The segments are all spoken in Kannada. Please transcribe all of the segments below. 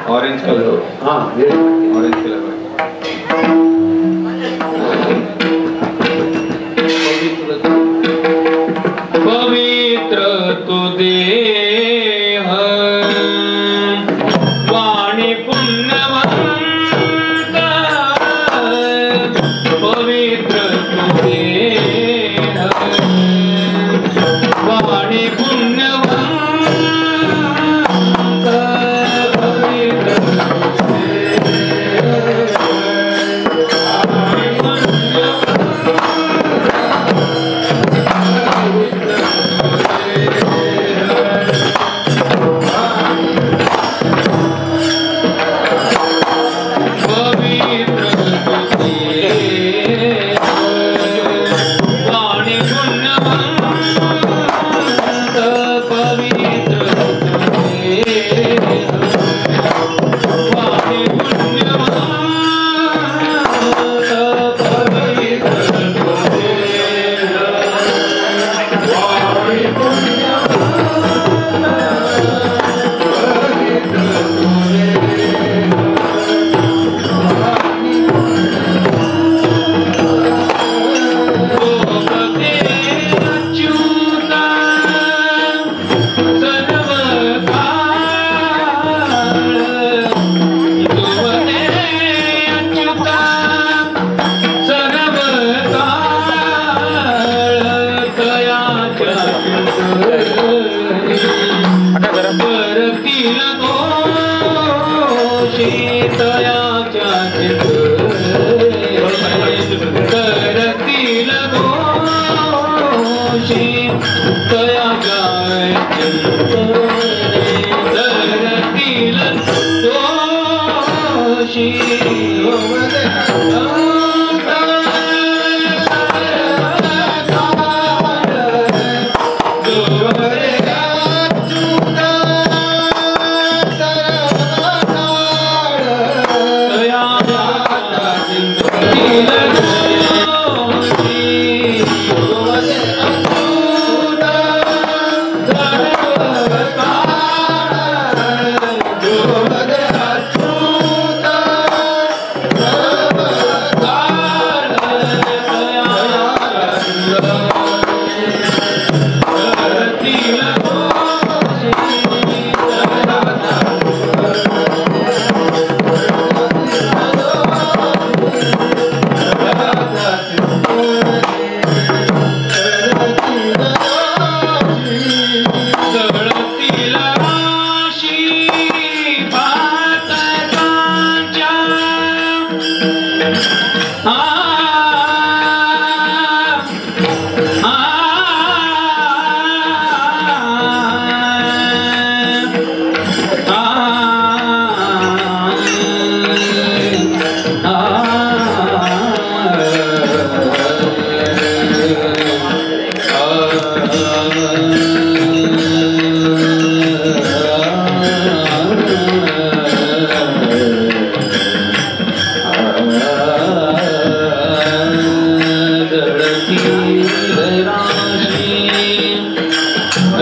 ऑरेंज कलर, हाँ ऑरेंज कलर पवित्र तू देह वाणी पुण्यवंत, पवित्र तू देह वाणी पुण्यवंत, पवित्र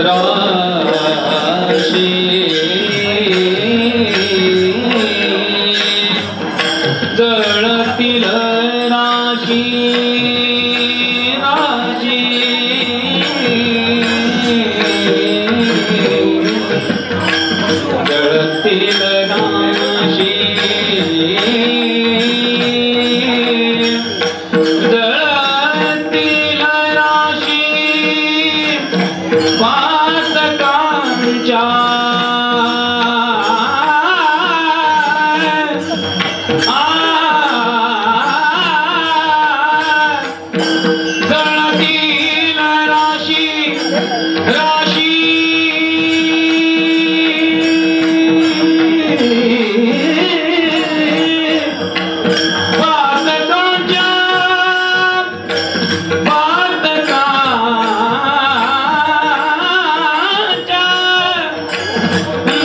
राशी जळतील राशी राशी जळतील राशी जळतील राशी पातकांच्या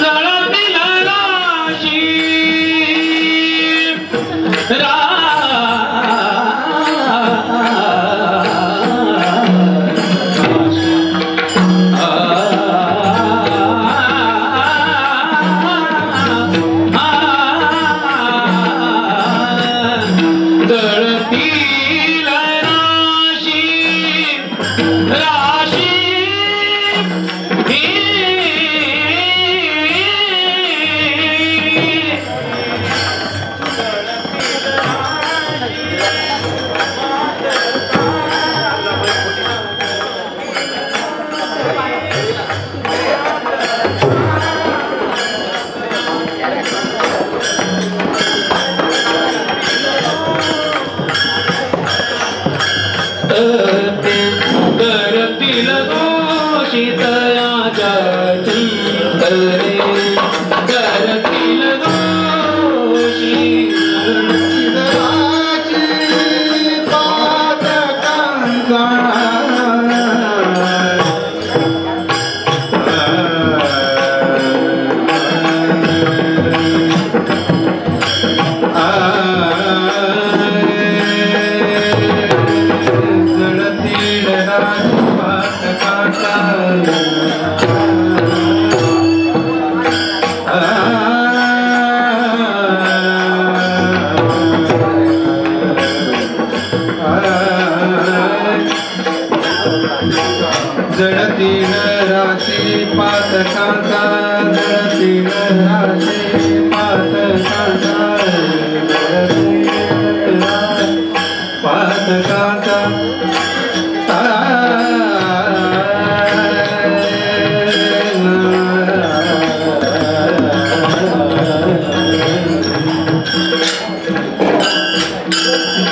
जळतील राशी राशी पातकांच्या पातकांच्या जळतील राशी जळतील राशी राशी करतील दोषितयाच्या चिंतने करतील दोषी जळतील राशी पातकांचा जळतील राशी पातकांचा पातकांचा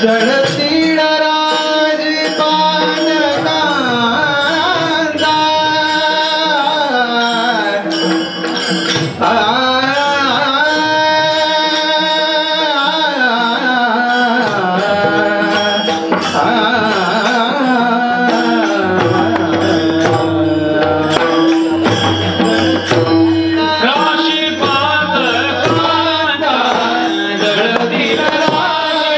जळतील राशी पातकांचा राशी पातकांच्या जळतील राशी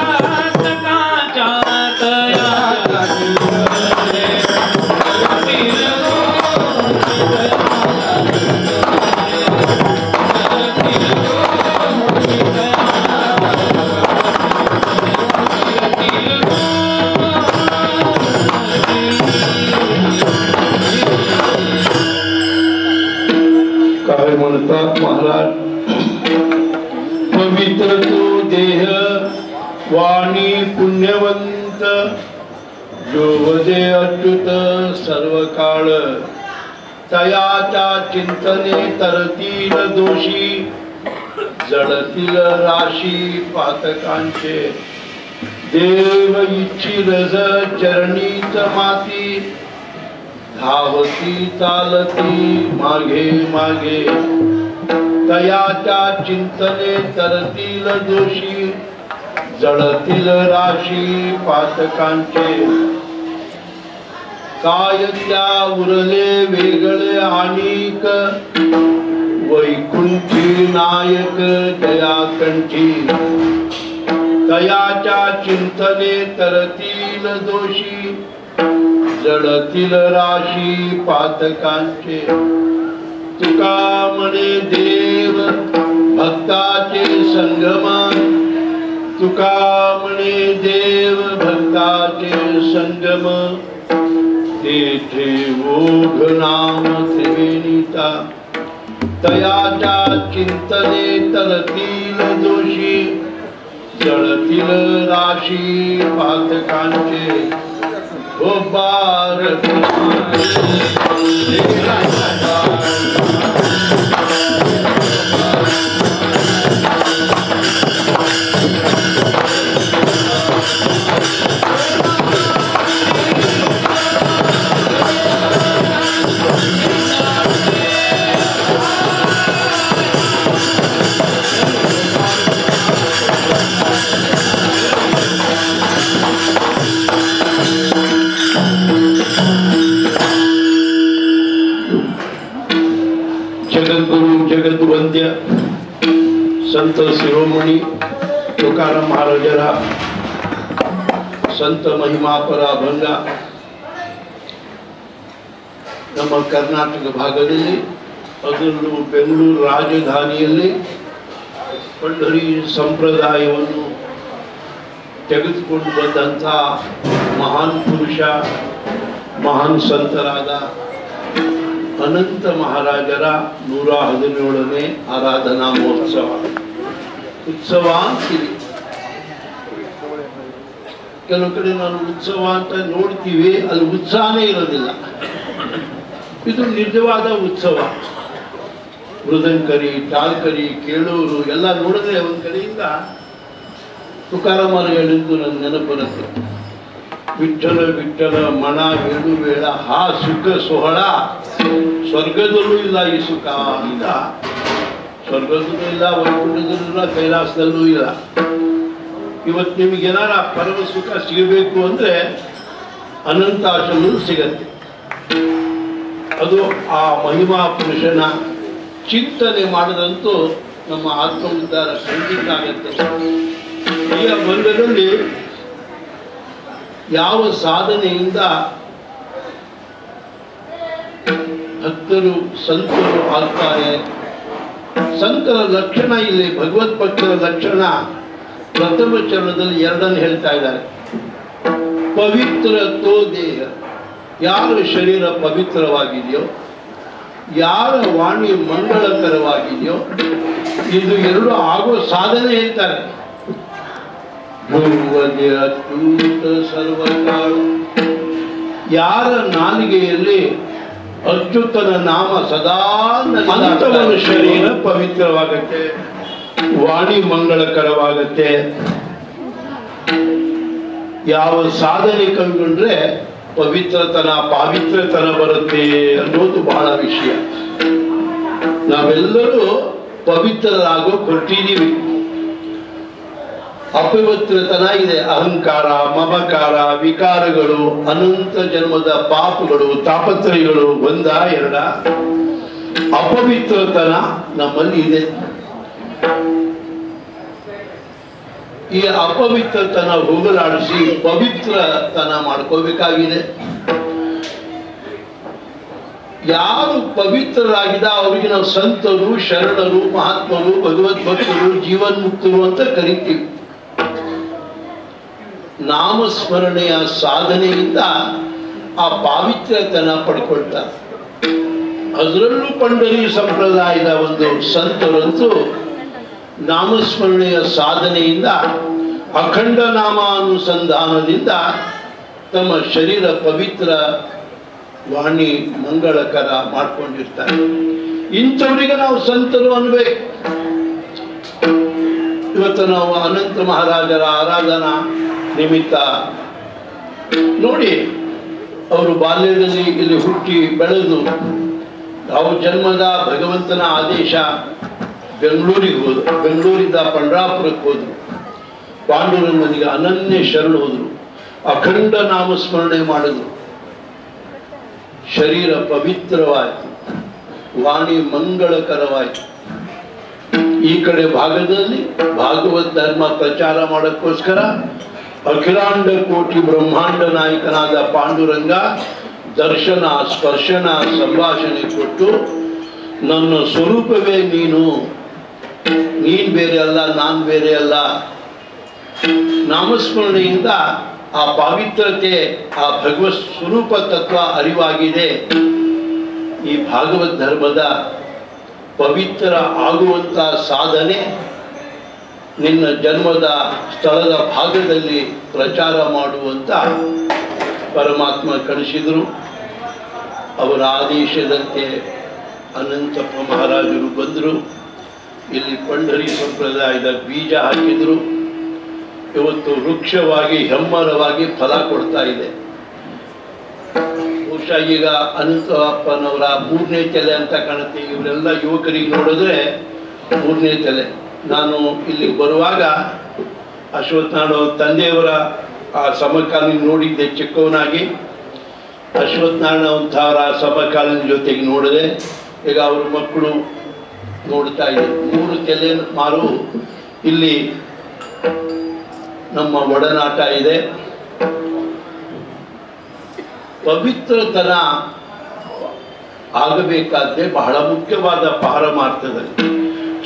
पातकांच्या तयाच्या चिंतने करतील काय म्हणतात महाराज, पवित्र तू देह वाणी पुण्यवंत जोवदे अच्युत सर्व काळ तयाच्या चिंतने तरतील दोषी जळतील राशी पातकांचे देव इच्छी रज चरणीच माती धावती चालती मागे मागे तयाच्या चिंतने तरतील दोषी जळतील राशी पातकांचे काय त्या उरले वेगळे आणिक वैकुंठी नायक दयाकंठी तयाच्या चिंतने तरतील दोषी जळतील राशी पातकांचे तुका म्हणे देव भक्ताचे संगम तुका म्हणे देव भक्ताचे संगम तेथे ओघ नाम त्रिवेणीता तयाच्या चिंतने तरतील दोषी जळतील राशी पातकांचे ओ बार जगद्गुरु जगद्वंद्य संत शिरोमणी तुकाराम महाराजರ ಸಂತ ಮಹಿಮಾಪರ ಅಭಂಗ ನಮ್ಮ ಕರ್ನಾಟಕ ಭಾಗದಲ್ಲಿ ಅದರಲ್ಲೂ ಬೆಂಗಳೂರು ರಾಜಧಾನಿಯಲ್ಲಿ ಪಂಢರಿ ಸಂಪ್ರದಾಯವನ್ನು ತೆಗೆದುಕೊಂಡು ಬಂದಂತಹ ಮಹಾನ್ ಪುರುಷ ಮಹಾನ್ ಸಂತರಾದ ಅನಂತ ಮಹಾರಾಜರ 117ನೇ ಆರಾಧನಾ ಮಹೋತ್ಸವ ಉತ್ಸವ ಅಂತೀವಿ. ಕೆಲವು ಕಡೆ ನಾನು ಉತ್ಸವ ಅಂತ ನೋಡ್ತೀವಿ, ಅಲ್ಲಿ ಉತ್ಸಾಹನೇ ಇರೋದಿಲ್ಲ. ಇದು ನಿಜವಾದ ಉತ್ಸವ. ಮೃದಂಕರಿ ಟಾಲ್ಕರಿ ಕೇಳೂರು ಎಲ್ಲ ನೋಡಿದ್ರೆ ಒಂದ್ ಕಡೆಯಿಂದ ತುಕಾರಾಮರು ಹೇಳಿದ್ದು ನನ್ನ ನೆನಪು ಬರುತ್ತೆ. ವಿಠ್ಠಲ ವಿಠ್ಠಲ ಮಣ ಏಳು ವೇಳ ಹಾ ಸುಖ ಸೊಹಳ ಸ್ವರ್ಗದಲ್ಲೂ ಇಲ್ಲ ಈ ಸುಖ ಅಂತ. ಸ್ವರ್ಗದಲ್ಲೂ ಇಲ್ಲ, ವೈಕುಂಠದಲ್ಲೂ ಇಲ್ಲ, ಕೈಲಾಸದಲ್ಲೂ ಇಲ್ಲ. ಇವತ್ತು ನಿಮಗೇನಾರ ಪರಮ ಸುಖ ಸಿಗಬೇಕು ಅಂದ್ರೆ ಅನಂತಾಶ್ರಮದಲ್ಲಿ ಸಿಗತ್ತೆ. ಅದು ಆ ಮಹಿಮಾ ಪುರುಷನ ಚಿಂತನೆ ಮಾಡಿದಂತೂ ನಮ್ಮ ಆತ್ಮೋದ್ಧಾರ ಖಂಡಿತ ಆಗತ್ತೆ. ಈ ಅಭಂಗದಲ್ಲಿ ಯಾವ ಸಾಧನೆಯಿಂದ ಭಕ್ತರು ಸಂತರು ಆಗ್ತಾರೆ, ಸಂತರ ಲಕ್ಷಣ ಇಲ್ಲಿ ಭಗವತ್ ಭಕ್ತರ ಲಕ್ಷಣ ಪ್ರಥಮ ಚರಣದಲ್ಲಿ 2 ಹೇಳ್ತಾ ಇದ್ದಾರೆ. ಪವಿತ್ರ ತೋ ದೇಹ, ಯಾರ ಶರೀರ ಪವಿತ್ರವಾಗಿದೆಯೋ, ಯಾರ ವಾಣಿ ಮಂಗಳಕರವಾಗಿದೆಯೋ, ಇದು 2 ಆಗೋ ಸಾಧನೆ ಹೇಳ್ತಾರೆ. ಅಚ್ಯುತ ಸರ್ವಕಾಳು, ಯಾರ ನಾಲಿಗೆಯಲ್ಲಿ ಅಚ್ಯುತನ ನಾಮ ಸದಾ ಅಂತವನ ಶರೀರ ಪವಿತ್ರವಾಗತ್ತೆ, ವಾಣಿ ಮಂಗಳಕರವಾಗತ್ತೆ. ಯಾವ ಸಾಧನೆ ಕೈಗೊಂಡ್ರೆ ಪವಿತ್ರತನ ಪಾವಿತ್ರತನ ಬರುತ್ತೆ ಅನ್ನೋದು ಬಹಳ ವಿಷಯ. ನಾವೆಲ್ಲರೂ ಪವಿತ್ರರಾಗೋ ಕೊಟ್ಟಿದ್ದೀವಿ. ಅಪವಿತ್ರತನ ಇದೆ, ಅಹಂಕಾರ ಮಮಕಾರ ವಿಕಾರಗಳು, ಅನಂತ ಜನ್ಮದ ಪಾಪಗಳು ತಾಪತ್ರಯಗಳು 1 2. ಅಪವಿತ್ರತನ ನಮ್ಮಲ್ಲಿ ಇದೆ. ಈ ಅಪವಿತ್ರತನ ಹೋಗಲಾಡಿಸಿ ಪವಿತ್ರತನ ಮಾಡ್ಕೋಬೇಕಾಗಿದೆ. ಯಾರು ಪವಿತ್ರರಾಗಿದ್ದ ಅವರಿಗೆ ನಾವು ಸಂತರು ಶರಣರು ಮಹಾತ್ಮರು ಭಗವದ್ಭಕ್ತರು ಜೀವನ್ಮುಕ್ತರು ಅಂತ ಕರಿತೀವಿ. ನಾಮಸ್ಮರಣೆಯ ಸಾಧನೆಯಿಂದ ಆ ಪಾವಿತ್ರತನ ಪಡ್ಕೊಳ್ತಾರೆ. ಅದರಲ್ಲೂ ಪಂಢರಿ ಸಂಪ್ರದಾಯದ ಒಂದು ಸಂತರಂತೂ ನಾಮಸ್ಮರಣೆಯ ಸಾಧನೆಯಿಂದ ಅಖಂಡ ನಾಮಾನುಸಂಧಾನದಿಂದ ತಮ್ಮ ಶರೀರ ಪವಿತ್ರ ವಾಣಿ ಮಂಗಳಕರ ಮಾಡ್ಕೊಂಡಿರ್ತಾರೆ. ಇಂಥವರಿಗೆ ನಾವು ಸಂತರು ಅನ್ಬೇಕು. ಇವತ್ತು ನಾವು ಅನಂತ ಮಹಾರಾಜರ ಆರಾಧನಾ ನಿಮಿತ್ತ ನೋಡಿ, ಅವರು ಬಾಲ್ಯದಲ್ಲಿ ಇಲ್ಲಿ ಹುಟ್ಟಿ ಬೆಳೆದು ಯಾವ ಜನ್ಮದ ಭಗವಂತನ ಆದೇಶ ಬೆಂಗಳೂರಿಗೆ ಹೋದ್ರು. ಬೆಂಗಳೂರಿಂದ ಪಂಡ್ರಾಪುರಕ್ಕೆ ಹೋದ್ರು. ಪಾಂಡುರಂಗನಿಗೆ ಅನನ್ಯ ಶರಣ ಹೋದ್ರು. ಅಖಂಡ ನಾಮಸ್ಮರಣೆ ಮಾಡಿದ್ರು. ಶರೀರ ಪವಿತ್ರವಾಯಿತು, ವಾಣಿ ಮಂಗಳಕರವಾಯಿತು. ಈ ಕಡೆ ಭಾಗದಲ್ಲಿ ಭಾಗವತ್ ಧರ್ಮ ಪ್ರಚಾರ ಮಾಡೋಕ್ಕೋಸ್ಕರ ಅಖಿಲಾಂಡ ಕೋಟಿ ಬ್ರಹ್ಮಾಂಡ ನಾಯಕನಾದ ಪಾಂಡುರಂಗ ದರ್ಶನ ಸ್ಪರ್ಶನ ಸಂಭಾಷಣೆ ಕೊಟ್ಟು ನನ್ನ ಸ್ವರೂಪವೇ ನೀನು ಬೇರೆ ಅಲ್ಲ, ನಾನು ಬೇರೆ ಅಲ್ಲ. ನಾಮಸ್ಮರಣೆಯಿಂದ ಆ ಪವಿತ್ರತೆ, ಆ ಭಗವತ್ ಸ್ವರೂಪ ತತ್ವ ಅರಿವಾಗಿದೆ. ಈ ಭಾಗವತ್ ಧರ್ಮದ ಪವಿತ್ರ ಆಗುವಂತ ಸಾಧನೆ ನಿನ್ನ ಜನ್ಮದ ಸ್ಥಳದ ಭಾಗದಲ್ಲಿ ಪ್ರಚಾರ ಮಾಡುವಂತ ಪರಮಾತ್ಮ ಕಳಿಸಿದರು. ಅವರ ಆದೇಶದಂತೆ ಅನಂತಪ್ಪ ಮಹಾರಾಜರು ಬಂದರು. ಇಲ್ಲಿ ಪಂಢರಿ ಸಂಪ್ರದಾಯದ ಬೀಜ ಹಾಕಿದ್ರು. ಇವತ್ತು ವೃಕ್ಷವಾಗಿ ಹೆಮ್ಮರವಾಗಿ ಫಲ ಕೊಡ್ತಾ ಇದೆ. ಬಹುಶಃ ಈಗ ಅನಂತಪ್ಪನವರ 3ನೇ ತಲೆ ಅಂತ ಕಾಣುತ್ತೆ. ಇವರೆಲ್ಲ ಯುವಕರಿಗೆ ನೋಡಿದ್ರೆ 3ನೇ ತಲೆ. ನಾನು ಇಲ್ಲಿ ಬರುವಾಗ ಅಶ್ವತ್ಥನಾರಾಯಣ ತಂದೆಯವರ ಆ ಸಮಕಾಲೀನ ನೋಡಿದ್ದೆ ಚಿಕ್ಕವನಾಗಿ. ಅಶ್ವತ್ಥನಾರಾಯಣ ಅವರ ಸಮಕಾಲೀನ ಜೊತೆಗೆ ನೋಡಿದೆ. ಈಗ ಅವ್ರ ಮಕ್ಕಳು ನೋಡ್ತಾ ಇದೆ. 3 ತಲೆ ಮಾರು ಇಲ್ಲಿ ನಮ್ಮ ಒಡನಾಟ ಇದೆ. ಪವಿತ್ರತನ ಆಗಬೇಕಾದ್ರೆ ಬಹಳ ಮುಖ್ಯವಾದ ಪಾರಮಾರ್ಥದಲ್ಲಿ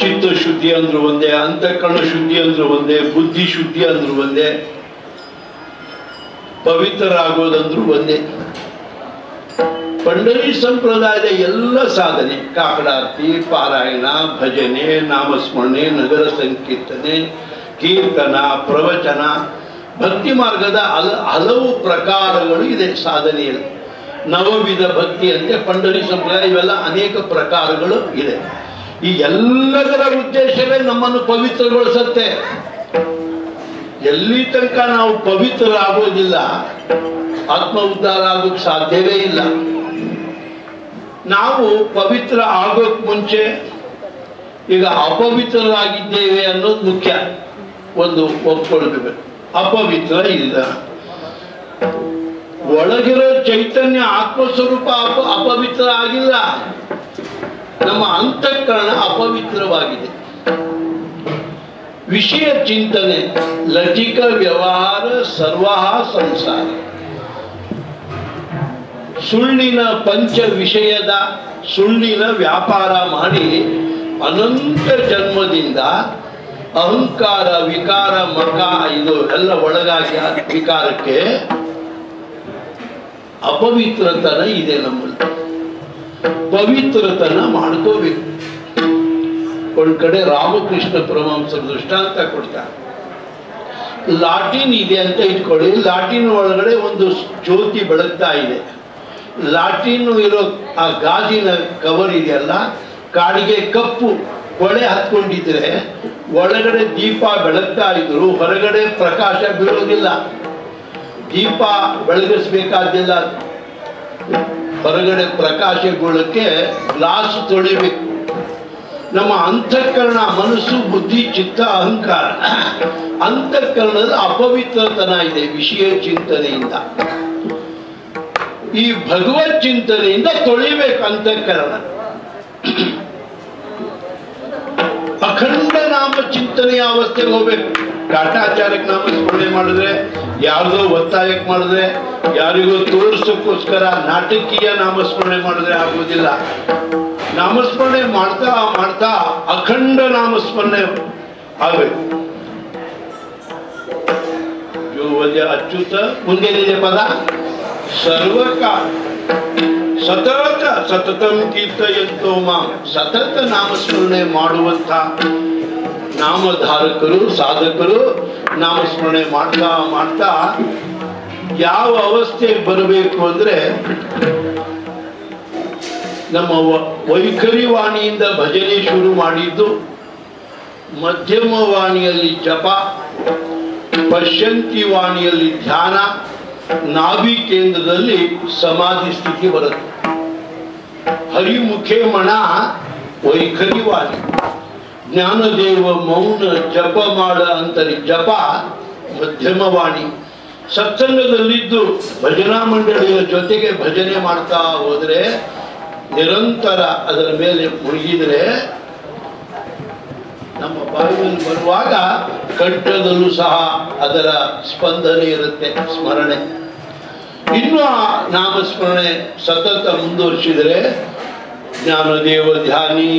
ಚಿತ್ತ ಶುದ್ಧಿ ಅಂದ್ರು ಒಂದೇ, ಅಂತಃಕರಣ ಶುದ್ಧಿ ಅಂದ್ರು ಒಂದೇ, ಬುದ್ಧಿ ಶುದ್ಧಿ ಅಂದ್ರು ಒಂದೇ, ಪವಿತ್ರರಾಗೋದಂದ್ರು ಒಂದೇ. ಪಂಢರಿ ಸಂಪ್ರದಾಯದ ಎಲ್ಲ ಸಾಧನೆ, ಕಾಕಡಾರ್ತಿ, ಪಾರಾಯಣ, ಭಜನೆ, ನಾಮಸ್ಮರಣೆ, ನಗರ ಸಂಕೀರ್ತನೆ, ಕೀರ್ತನ, ಪ್ರವಚನ, ಭಕ್ತಿ ಮಾರ್ಗದ ಹಲವು ಪ್ರಕಾರಗಳು ಇದೆ ಸಾಧನೆಯಲ್ಲಿ. ನವವಿಧ ಭಕ್ತಿ ಅಂತೆ ಪಂಢರಿ ಸಂಪ್ರದಾಯ, ಇವೆಲ್ಲ ಅನೇಕ ಪ್ರಕಾರಗಳು ಇದೆ. ಈ ಎಲ್ಲದರ ಉದ್ದೇಶವೇ ನಮ್ಮನ್ನು ಪವಿತ್ರಗೊಳಿಸುತ್ತೆ. ಎಲ್ಲಿ ತನಕ ನಾವು ಪವಿತ್ರರಾಗೋದಿಲ್ಲ, ಆತ್ಮ ಉದ್ಧಾರ ಆಗೋಕ್ ಸಾಧ್ಯವೇ ಇಲ್ಲ. ನಾವು ಪವಿತ್ರ ಆಗೋಕ್ ಮುಂಚೆ ಈಗ ಅಪವಿತ್ರರಾಗಿದ್ದೇವೆ ಅನ್ನೋದು ಮುಖ್ಯ. ಒಂದು ಒಪ್ಕೊಳ್ಬೇಕು, ಅಪವಿತ್ರ ಇಲ್ಲ. ಒಳಗಿರೋ ಚೈತನ್ಯ ಆತ್ಮಸ್ವರೂಪ ಅಪವಿತ್ರ ಆಗಿಲ್ಲ. ನಮ್ಮ ಅಂತಃಕರಣ ಅಪವಿತ್ರವಾಗಿದೆ. ವಿಷಯ ಚಿಂತನೆ, ಲೌಕಿಕ ವ್ಯವಹಾರ, ಸರ್ವಹ ಸಂಸಾರ, ಸುಳ್ಳಿನ ಪಂಚ ವಿಷಯದ ಸುಳ್ಳಿನ ವ್ಯಾಪಾರ ಮಾಡಿ ಅನಂತ ಜನ್ಮದಿಂದ ಅಹಂಕಾರ, ವಿಕಾರ, ಮಕ ಇದು ಎಲ್ಲ ಒಳಗಾಗಿ ವಿಕಾರಕ್ಕೆ ಅಪವಿತ್ರತನ ಇದೆ. ನಮ್ಮಲ್ಲಿ ಪವಿತ್ರತನ ಮಾಡ್ಕೋಬೇಕು. ಒಂದ್ ಕಡೆ ರಾಮಕೃಷ್ಣ ಪರಮಹಂಸರು ದೃಷ್ಟಾಂತ ಕೊಡ್ತಾರೆ. ಲಾಟಿನ್ ಇದೆ ಅಂತ ಇಟ್ಕೊಳ್ಳಿ. ಲಾಟಿನ್ ಒಳಗಡೆ ಒಂದು ಜ್ಯೋತಿ ಬೆಳಗ್ತಾ ಇದೆ. ಲಾಟಿನ್ ಇರೋ ಆ ಗಾಜಿನ ಕವರ್ ಇದೆಯಲ್ಲ, ಕಾಡಿಗೆ ಕಪ್ಪು ಕೊಳೆ ಹತ್ಕೊಂಡಿದ್ರೆ ಒಳಗಡೆ ದೀಪ ಬೆಳಗ್ತಾ ಇದ್ರು, ಹೊರಗಡೆ ಪ್ರಕಾಶ ಬೀಳೋದಿಲ್ಲ. ದೀಪ ಬೆಳಗಿಸ್ಬೇಕಾದಿಲ್ಲ, ಹೊರಗಡೆ ಪ್ರಕಾಶ ಬೀಳಕ್ಕೆ ಗ್ಲಾಸ್ ತೊಳಿಬೇಕು. ನಮ್ಮ ಅಂತಃಕರಣ, ಮನಸ್ಸು, ಬುದ್ಧಿ, ಚಿತ್ತ, ಅಹಂಕಾರ, ಅಂತಃಕರಣದ ಅಪವಿತ್ರತನ ಇದೆ ವಿಷಯ ಚಿಂತನೆಯಿಂದ. ಈ ಭಗವತ್ ಚಿಂತನೆಯಿಂದ ತೊಳಿಬೇಕು ಅಂತಃಕರಣ. ಅಖಂಡ ನಾಮ ಚಿಂತನೆಯ ಅವಸ್ಥೆಗೆ ಹೋಗ್ಬೇಕು. ಕಾಟಾಚಾರಕ್ಕೆ ನಾಮಸ್ಮರಣೆ ಮಾಡಿದ್ರೆ, ಯಾರ್ದೋ ಒತ್ತಾಯಕ್ಕೆ ಮಾಡಿದ್ರೆ, ಯಾರಿಗೋ ತೋರಿಸೋಕ್ಕೋಸ್ಕರ ನಾಟಕೀಯ ನಾಮಸ್ಮರಣೆ ಮಾಡಿದ್ರೆ ಆಗೋದಿಲ್ಲ. ನಾಮಸ್ಮರಣೆ ಮಾಡ್ತಾ ಮಾಡ್ತಾ ಅಖಂಡ ನಾಮಸ್ಮರಣೆ ಆಗ್ಬೇಕು. ಅಚ್ಯುತ ಮುಂದೇನಿದೆ ಪದ, ಸರ್ವಕಾಲ ಸತತ ಸತತಂ ಕೀರ್ತಯಂತೋ ಮಾಂ. ಸತತ ನಾಮಸ್ಮರಣೆ ಮಾಡುವಂತ ನಾಮಧಾರಕರು, ಸಾಧಕರು ನಾಮಸ್ಮರಣೆ ಮಾಡ್ತಾ ಮಾಡ್ತಾ ಯಾವ ಅವಸ್ಥೆಗೆ ಬರಬೇಕು ಅಂದ್ರೆ, ನಮ್ಮ ವೈಖರಿ ವಾಣಿಯಿಂದ ಭಜನೆ ಶುರು ಮಾಡಿದ್ದು, ಮಧ್ಯಮ ವಾಣಿಯಲ್ಲಿ ಜಪ, ಪಶ್ಯಂತಿ ವಾಣಿಯಲ್ಲಿ ಧ್ಯಾನ, ನಾಭಿ ಕೇಂದ್ರದಲ್ಲಿ ಸಮಾಧಿ ಸ್ಥಿತಿ ಬರುತ್ತೆ. ಹರಿಮುಖೇ ಮಣ ವೈಖರಿ ವಾಣಿ. ಜ್ಞಾನದೇವ ಮೌನ ಜಪ ಮಾಡ ಅಂತರಿ ಜಪ ಮಧ್ಯಮ ವಾಣಿ. ಸತ್ಸಂಗದಲ್ಲಿದ್ದು ಭಜನಾ ಮಂಡಳಿಯ ಜೊತೆಗೆ ಭಜನೆ ಮಾಡ್ತಾ ಹೋದ್ರೆ, ನಿರಂತರ ಅದರ ಮೇಲೆ ಮುಳುಗಿದ್ರೆ, ನಮ್ಮ ಬಾಯಿಯಲ್ಲಿ ಬರುವಾಗ ಕಂಠದಲ್ಲೂ ಸಹ ಅದರ ಸ್ಪಂದನೆ ಇರುತ್ತೆ, ಸ್ಮರಣೆ. ಇನ್ನು ಆ ನಾಮಸ್ಮರಣೆ ಸತತ ಮುಂದುವರಿಸಿದರೆ ಜ್ಞಾನದೇವ ಧ್ಯಾನಿ,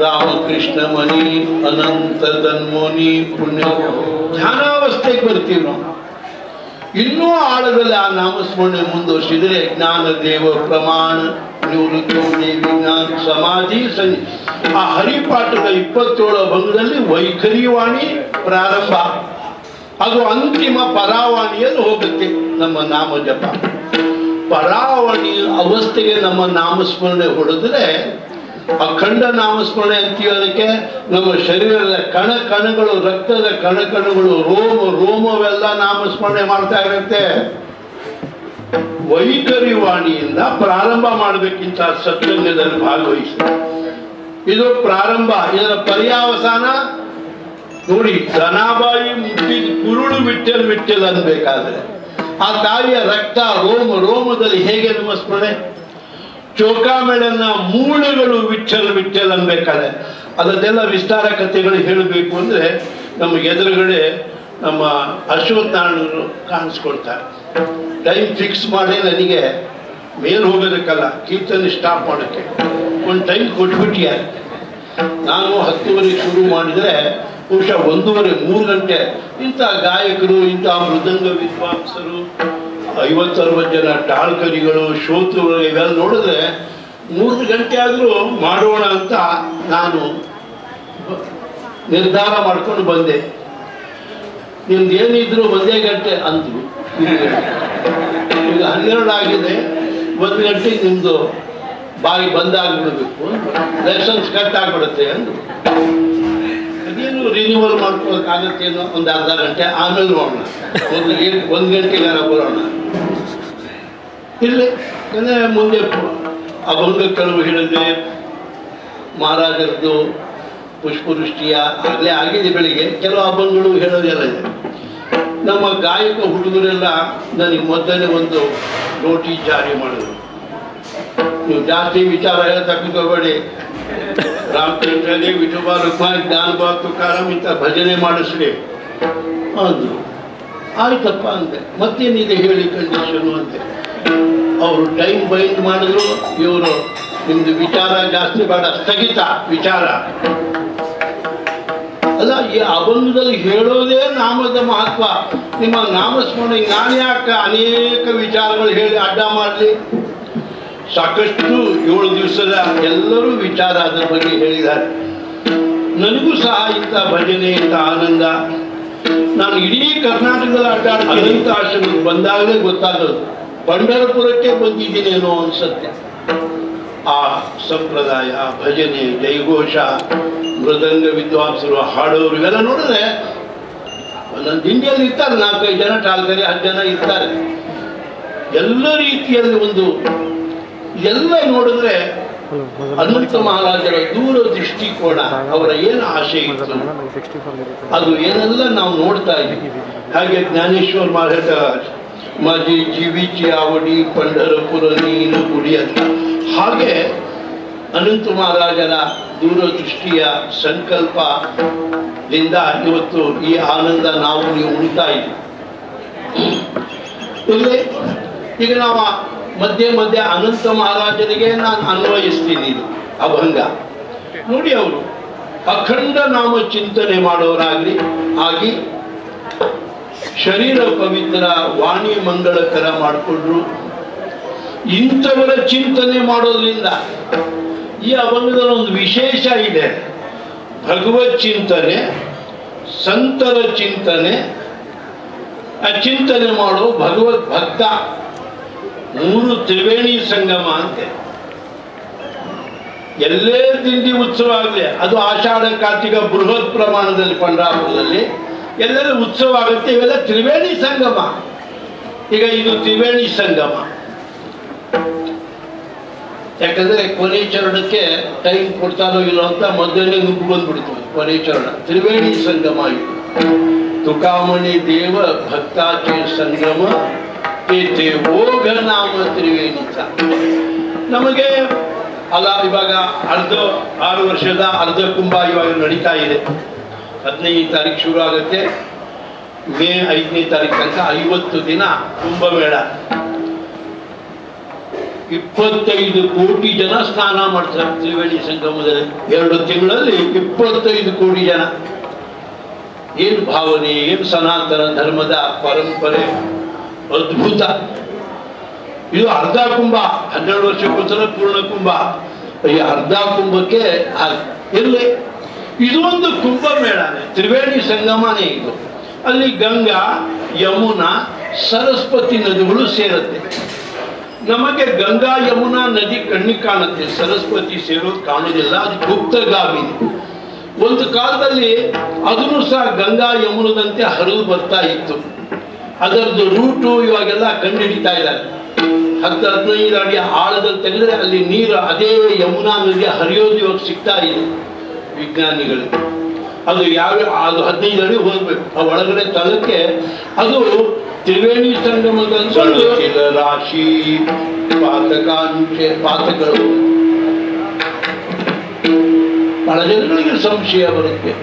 ರಾಮಕೃಷ್ಣ ಮನಿ, ಅನಂತ ತನ್ಮೋನಿ, ಪುಣ್ಯ ಧ್ಯಾನಾವಸ್ಥೆಗೆ ಬರ್ತೀವಿ ನಾವು. ಇನ್ನೂ ಆಳದಲ್ಲಿ ಆ ನಾಮಸ್ಮರಣೆ ಮುಂದುವರಿಸಿದರೆ ಜ್ಞಾನದೇವ ಪ್ರಮಾಣ, ನಿವೃತ್ತಿ ದೇವಿ ಜ್ಞಾನ ಸಮಾಧಿ ಆ ಹರಿಪಾಠದ 27 ಅಭಂಗದಲ್ಲಿ ವೈಖರಿವಾಣಿ ಪ್ರಾರಂಭ, ಅದು ಅಂತಿಮ ಪರಾವಾಣಿಯಲ್ಲಿ ಹೋಗುತ್ತೆ ನಮ್ಮ ನಾಮ ಜಪ. ಪರಾವಣಿ ಅವಸ್ಥೆಗೆ ನಮ್ಮ ನಾಮಸ್ಮರಣೆ ಹೊಡೆದ್ರೆ ಅಖಂಡ ನಾಮಸ್ಮರಣೆ ಅಂತೀವಿ. ಅದಕ್ಕೆ ನಮ್ಮ ಶರೀರದ ಕಣಗಳು, ರಕ್ತದ ಕಣಗಳು, ರೋಮವೆಲ್ಲ ನಾಮಸ್ಮರಣೆ ಮಾಡ್ತಾ ಇರುತ್ತೆ. ವೈಖರಿವಾಣಿಯಿಂದ ಪ್ರಾರಂಭ ಮಾಡಬೇಕಿಂತ ಸತ್ಸಂಗದಲ್ಲಿ ಭಾಗವಹಿಸಿ. ಇದು ಪ್ರಾರಂಭ. ಇದರ ಪರ್ಯಾವಸಾನ ನೋಡಿ, ಧನಾಬಾಯಿ ಮುಟ್ಟಿದ ಕುರುಳು ವಿಠಲ್ ಅನ್ಬೇಕಾದ್ರೆ ಆ ತಾಯಿಯ ರಕ್ತ ರೋಮದಲ್ಲಿ ಹೇಗೆ ನಮಸ್ಮರಣೆ, ಚೋಕಾಮೆಳನ ಮೂಳೆಗಳು ವಿಠಲ್ ಅನ್ಬೇಕಾದ್ರೆ ಅದನ್ನೆಲ್ಲ ವಿಸ್ತಾರ ಕಥೆಗಳು ಹೇಳಬೇಕು ಅಂದ್ರೆ ನಮ್ಮ ಎದುರುಗಡೆ ನಮ್ಮ ಅಶ್ವತ್ಥನಾರಾಯಣರು ಕಾಣಿಸ್ಕೊಳ್ತಾರೆ. ಟೈಮ್ ಫಿಕ್ಸ್ ಮಾಡಿ ನನಗೆ ಮೇಲ್ ಹೋಗೋದಕ್ಕಲ್ಲ, ಕೀರ್ತನೆ ಸ್ಟಾಪ್ ಮಾಡೋಕ್ಕೆ ಒಂದು ಟೈಮ್ ಕೊಟ್ಬಿಟ್ಟಿಯ. ನಾನು 10:30 ಶುರು ಮಾಡಿದರೆ ಬಹುಶಃ 1:30-3 ಗಂಟೆ ಇಂಥ ಗಾಯಕರು, ಇಂಥ ಮೃದಂಗ ವಿದ್ವಾಂಸರು, 50-60 ಜನ ಟಾಳ್ಕರಿಗಳು, ಶ್ರೋತೃಗಳು ಇವೆಲ್ಲ ನೋಡಿದ್ರೆ 3 ಗಂಟೆ ಆದರೂ ಮಾಡೋಣ ಅಂತ ನಾನು ನಿರ್ಧಾರ ಮಾಡ್ಕೊಂಡು ಬಂದೆ. ನಿಮ್ದು ಏನಿದ್ರು 1 ಗಂಟೆ ಅಂದ್ರು. ಈಗ 12 ಆಗಿದೆ, 1 ಗಂಟೆಗೆ ನಿಮ್ದು ಬಾಯಿ ಬಂದಾಗ್ಬಿಡ್ಬೇಕು, ಲೈಸೆನ್ಸ್ ಕಟ್ ಆಗ್ಬಿಡುತ್ತೆ ಅಂದ್ರು. ಅದೇನು ರಿನ್ಯೂವಲ್ ಮಾಡ್ಕೋಕ್ಕಾಗತ್ತೇನೋ ಒಂದು ಅರ್ಧ ಗಂಟೆ ಆಮೇಲೆ ನೋಡೋಣ, 1 ಗಂಟೆಗಾರ ಬರೋಣ. ಇಲ್ಲಿ ಮುಂದೆ ಅಭಂಗ ಕೆಲವು ಹೇಳಿದೆ, ಮಹಾರಾಜರದ್ದು ಪುಷ್ಪವೃಷ್ಟಿಯ ಆಗಲೇ ಆಗಿದೆ ಬೆಳಿಗ್ಗೆ, ಕೆಲವು ಅಭಂಗಗಳು ಹೇಳೋದೆಲ್ಲ ಇದೆ. ನಮ್ಮ ಗಾಯಕ ಹುಡುಗರೆಲ್ಲ ನನಗೆ ಮೊದಲೇ ಒಂದು ನೋಟಿಸ್ ಜಾರಿ ಮಾಡಿದ್ರು, ನೀವು ಜಾಸ್ತಿ ವಿಚಾರ ತಗೋಬೇಡಿ, ರಾಮಚಂದ್ರನೇ ವಿಠೋಬಾ ರುಕ್ಮಾಯಿ ಜ್ಞಾನಬಾ ತುಕಾರಾಮ್ ಇಂಥ ಭಜನೆ ಮಾಡಿಸ್ರಿ ಅಂದರು. ಆಯ್ತಪ್ಪ ಅಂದೆ. ಮತ್ತೇನಿದೆ ಹೇಳಿ ಕಂಡೀಷನು ಅಂತೆ. ಅವರು ಟೈಮ್ ಬೈಂಡ್ ಮಾಡಿದ್ರು. ಇವರು ನಿಮ್ದು ವಿಚಾರ ಜಾಸ್ತಿ ಬೇಡ, ಸ್ಥಗಿತ ವಿಚಾರ ಅಲ್ಲ. ಈ ಅಭಂಗದಲ್ಲಿ ಹೇಳೋದೇ ನಾಮದ ಮಹತ್ವ. ನಿಮ್ಮ ನಾಮಸ್ಮರಣೆ ನಾನು ಯಾಕೆ ಅನೇಕ ವಿಚಾರಗಳು ಹೇಳಿ ಅಡ್ಡ ಮಾಡಲಿ? ಸಾಕಷ್ಟು 7 ದಿವಸದ ಎಲ್ಲರೂ ವಿಚಾರ ಅದರ ಬಗ್ಗೆ ಹೇಳಿದ್ದಾರೆ. ನನಗೂ ಸಹ ಇಂಥ ಭಜನೆ, ಇಂಥ ಆನಂದ. ನಾನು ಇಡೀ ಕರ್ನಾಟಕದಲ್ಲಿ ಅಡ್ಡಾಡಿ ಅನಂತ ಆಶ್ರಮಕ್ಕೆ ಬಂದಾಗಲೇ ಗೊತ್ತಾಗೋದು, ಪಂಢರಪುರಕ್ಕೆ ಬಂದಿದ್ದೀನೇನೋ ಅನ್ಸತ್ತೆ. ಆ ಸಂಪ್ರದಾಯ, ಭಜನೆ, ಜೈಘೋಷ, ಮೃದಂಗ ವಿದ್ವಾಂಸರು, ಹಾಡೋರು ಇವೆಲ್ಲ ನೋಡಿದ್ರೆ ಒಂದೊಂದು ಹಿಂದಿಯಲ್ಲಿ ಇರ್ತಾರೆ, 4-5 ಜನ, ಟಾಲ್ಕರಿ 10 ಜನ ಇರ್ತಾರೆ. ಎಲ್ಲ ರೀತಿಯಲ್ಲಿ ಒಂದು ಎಲ್ಲ ನೋಡಿದ್ರೆ ಅನಂತ ಮಹಾರಾಜರ ದೂರ ದೃಷ್ಟಿಕೋನ, ಅವರ ಏನು ಆಶೆ ಇತ್ತು ಅದು ಏನೆಲ್ಲ ನಾವು ನೋಡ್ತಾ ಇದ್ದೀವಿ. ಹಾಗೆ ಜ್ಞಾನೇಶ್ವರ ಮಹಾರಾಜ ಮಾಜಿ ಜೀವಿಚಿ ಆವಡಿ ಪಂಢರಪುರ ನೀನು ಗುಡಿ ಅಂತ, ಹಾಗೆ ಅನಂತ ಮಹಾರಾಜರ ದೂರದೃಷ್ಟಿಯ ಸಂಕಲ್ಪದಿಂದ ಇವತ್ತು ಈ ಆನಂದ ನಾವು ನೀವು ಉಣ್ತಾ ಇದ್ದೀವಿ. ಈಗ ನಾವು ಮಧ್ಯೆ ಅನಂತ ಮಹಾರಾಜರಿಗೆ ನಾನು ಅನ್ವಯಿಸ್ತೀನಿ ಇದು ಅಭಂಗ. ನೋಡಿ, ಅವರು ಅಖಂಡ ನಾಮ ಚಿಂತನೆ ಮಾಡೋರಾಗ್ಲಿ ಆಗಿ ಶರೀರ ಪವಿತ್ರ, ವಾಣಿ ಮಂಗಳಕರ ಮಾಡಿಕೊಂಡ್ರು. ಇಂಥವರ ಚಿಂತನೆ ಮಾಡೋದ್ರಿಂದ ಈ ಅಭಂಗದಲ್ಲಿ ಒಂದು ವಿಶೇಷ ಇದೆ. ಭಗವತ್ ಚಿಂತನೆ, ಸಂತರ ಚಿಂತನೆ, ಚಿಂತನೆ ಮಾಡೋ ಭಗವತ್ ಭಕ್ತ, 3 ತ್ರಿವೇಣಿ ಸಂಗಮ ಅಂತೆ. ಎಲ್ಲೇ ತಿಂಡಿ ಉತ್ಸವ ಆಗಲಿ, ಅದು ಆಷಾಢ ಕಾರ್ತಿಕ ಬೃಹತ್ ಪ್ರಮಾಣದಲ್ಲಿ ಪಂಢರಾಪುರದಲ್ಲಿ ಎಲ್ಲರೂ ಉತ್ಸವ ಆಗುತ್ತೆ. ಇವೆಲ್ಲ ತ್ರಿವೇಣಿ ಸಂಗಮ. ಈಗ ಇದು ತ್ರಿವೇಣಿ ಸಂಗಮ, ಯಾಕಂದ್ರೆ ಕೊನೆ ಚರಣಕ್ಕೆ ಟೈಮ್ ಕೊಡ್ತಾರೋ ಇಲ್ಲೋ ಅಂತ ಮೊದಲನೇ ನುಗ್ಗು ಬಂದ್ಬಿಡ್ತು. ಕೊನೆ ಚರಣ ತ್ರಿವೇಣಿ ಸಂಗಮ. ಇದು ತುಕಾಮಣಿ ದೇವ ಭಕ್ತಾಚೆ ಸಂಗಮ ಓಘ ನಾಮ ತ್ರಿವೇಣಿತ. ನಮಗೆ ಅಲ್ಲ, ಇವಾಗ 6 ವರ್ಷದ ಅರ್ಧ ಕುಂಭ ಇವಾಗ ನಡೀತಾ ಇದೆ. 15ನೇ ತಾರೀಕು ಶುರು ಆಗುತ್ತೆ, ಮೇ 5ನೇ ತಾರೀಕು ತನಕ 50 ದಿನ ಕುಂಭಮೇಳ. 25 ಕೋಟಿ ಜನ ಸ್ನಾನ ಮಾಡ್ತಾರೆ ತ್ರಿವೇಣಿ ಸಂಗಮದಲ್ಲಿ. 2 ತಿಂಗಳಲ್ಲಿ 25 ಕೋಟಿ ಜನ. ಏನು ಭಾವನೆ, ಏನು ಸನಾತನ ಧರ್ಮದ ಪರಂಪರೆ, ಅದ್ಭುತ. ಇದು ಅರ್ಧ ಕುಂಭ, 12 ವರ್ಷಕ್ಕೊಂದ್ಸಲ ಪೂರ್ಣ ಕುಂಭ. ಈ ಅರ್ಧ ಕುಂಭಕ್ಕೆ ಇರಲಿ, ಇದು ಒಂದು ಕುಂಭಮೇಳನೇ, ತ್ರಿವೇಣಿ ಸಂಗಮನೇ ಇದು. ಅಲ್ಲಿ ಗಂಗಾ, ಯಮುನಾ, ಸರಸ್ವತಿ ನದಿಗಳು ಸೇರುತ್ತೆ. ನಮಗೆ ಗಂಗಾ ಯಮುನಾ ನದಿ ಕಣ್ಣಿಗೆ ಕಾಣುತ್ತೆ, ಸರಸ್ವತಿ ಸೇರೋದು ಕಾಣೋದಿಲ್ಲ, ಅದು ಗುಪ್ತಗಾಮಿನಿ. ಒಂದು ಕಾಲದಲ್ಲಿ ಅದನ್ನು ಸಹ ಗಂಗಾ ಯಮುನದಂತೆ ಹರಿದು ಬರ್ತಾ ಇತ್ತು. ಅದರದ್ದು ರೂಟು ಇವಾಗೆಲ್ಲ ಕಂಡುಹಿಡಿತಾ ಇದ್ದಾರೆ. 10-15 ಅಡಿ ಆಳದಲ್ಲಿ ತೆಗೆದ್ರೆ ಅಲ್ಲಿ ನೀರು ಅದೇ ಯಮುನಾ ನದಿ ಹರಿಯೋದು ಇವಾಗ ಸಿಗ್ತಾ ಇದೆ ವಿಜ್ಞಾನಿಗಳಿಗೆ. ಅದು ಅದು 15 ಅಡಿ ಹೋಗ್ಬೇಕು, ಆ ಒಳಗಡೆ ತಲಕ್ಕೆ. ಅದು ತ್ರಿವೇಣಿ ಸಂಗಮದಂತ ರಾಶಿ ಪಾತಕಗಳು. ಬಹಳ ಜನಗಳಿಗೆ ಸಂಶಯ ಬರುತ್ತೆ,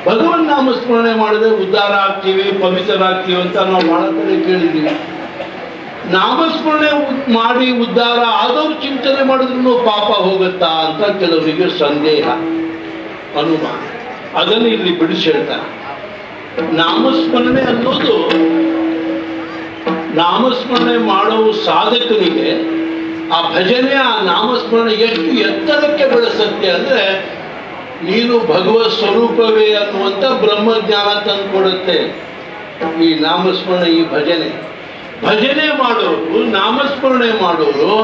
ಭಗವನ್ ನಾಮಸ್ಮರಣೆ ಮಾಡಿದ್ರೆ ಉದ್ಧಾರ ಆಗ್ತೀವಿ, ಪವಿತ್ರರಾಗ್ತೀವಿ ಅಂತ ನಾವು ಬಹಳ ಕಡೆ ಕೇಳಿದ್ದೀವಿ. ನಾಮಸ್ಮರಣೆ ಮಾಡಿ ಉದ್ಧಾರ ಆದವ್ರು ಚಿಂತನೆ ಮಾಡಿದ್ರು ಪಾಪ ಹೋಗುತ್ತಾ ಅಂತ ಕೆಲವರಿಗೆ ಸಂದೇಹ, ಅನುಮಾನ. ಅದನ್ನು ಇಲ್ಲಿ ಬಿಡಿಸಿ ಹೇಳ್ತಾರೆ. ನಾಮಸ್ಮರಣೆ ಅನ್ನೋದು, ನಾಮಸ್ಮರಣೆ ಮಾಡೋ ಸಾಧಕನಿಗೆ ಆ ಭಜನೆ, ಆ ನಾಮಸ್ಮರಣೆ ಎಷ್ಟು ಎತ್ತರಕ್ಕೆ ಬೆಳೆಸುತ್ತೆ ಅಂದ್ರೆ, ನೀನು ಭಗವತ್ ಸ್ವರೂಪವೇ ಅನ್ನುವಂಥ ಬ್ರಹ್ಮಜ್ಞಾನ ತಂದುಕೊಡುತ್ತೆ ಈ ನಾಮಸ್ಮರಣೆ, ಈ ಭಜನೆ ಮಾಡೋರು, ನಾಮಸ್ಮರಣೆ ಮಾಡೋರು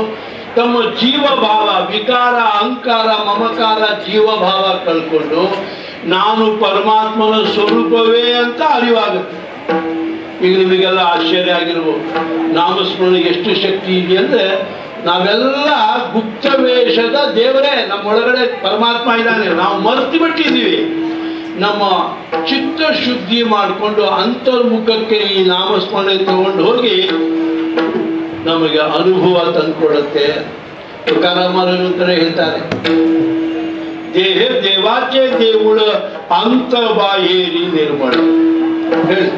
ತಮ್ಮ ಜೀವಭಾವ, ವಿಕಾರ, ಅಹಂಕಾರ, ಮಮಕಾರ, ಜೀವಭಾವ ಕಳ್ಕೊಂಡು ನಾನು ಪರಮಾತ್ಮನ ಸ್ವರೂಪವೇ ಅಂತ ಅರಿವಾಗುತ್ತೆ. ಈಗ ನಿಮಗೆಲ್ಲ ಆಶ್ಚರ್ಯ ಆಗಿರ್ಬೋದು, ನಾಮಸ್ಮರಣೆ ಎಷ್ಟು ಶಕ್ತಿ ಇದೆ ಅಂದ್ರೆ, ನಾವೆಲ್ಲ ಗುಪ್ತ ವೇಷದ ದೇವರೇ, ನಮ್ಮೊಳಗಡೆ ಪರಮಾತ್ಮ ಇದ್ದಾನೆ, ನಾವು ಮರೆತು ಬಿಟ್ಟಿದ್ದೀವಿ. ನಮ್ಮ ಚಿತ್ತ ಶುದ್ಧಿ ಮಾಡಿಕೊಂಡು ಅಂತರ್ಮುಖಕ್ಕೆ ಈ ನಾಮಸ್ಮರಣೆ ತಗೊಂಡು ಹೋಗಿ ನಮಗೆ ಅನುಭವ ತಂದುಕೊಡುತ್ತೆ. ತುಕಾರಾಮರು ಹೇಳ್ತಾರೆ, ದೇಹ ದೇವಾಚೆ ದೇವುಳ ಅಂತ ಬಾಯೇರಿ ನಿರ್ಮಳ. ಹೇಳಿ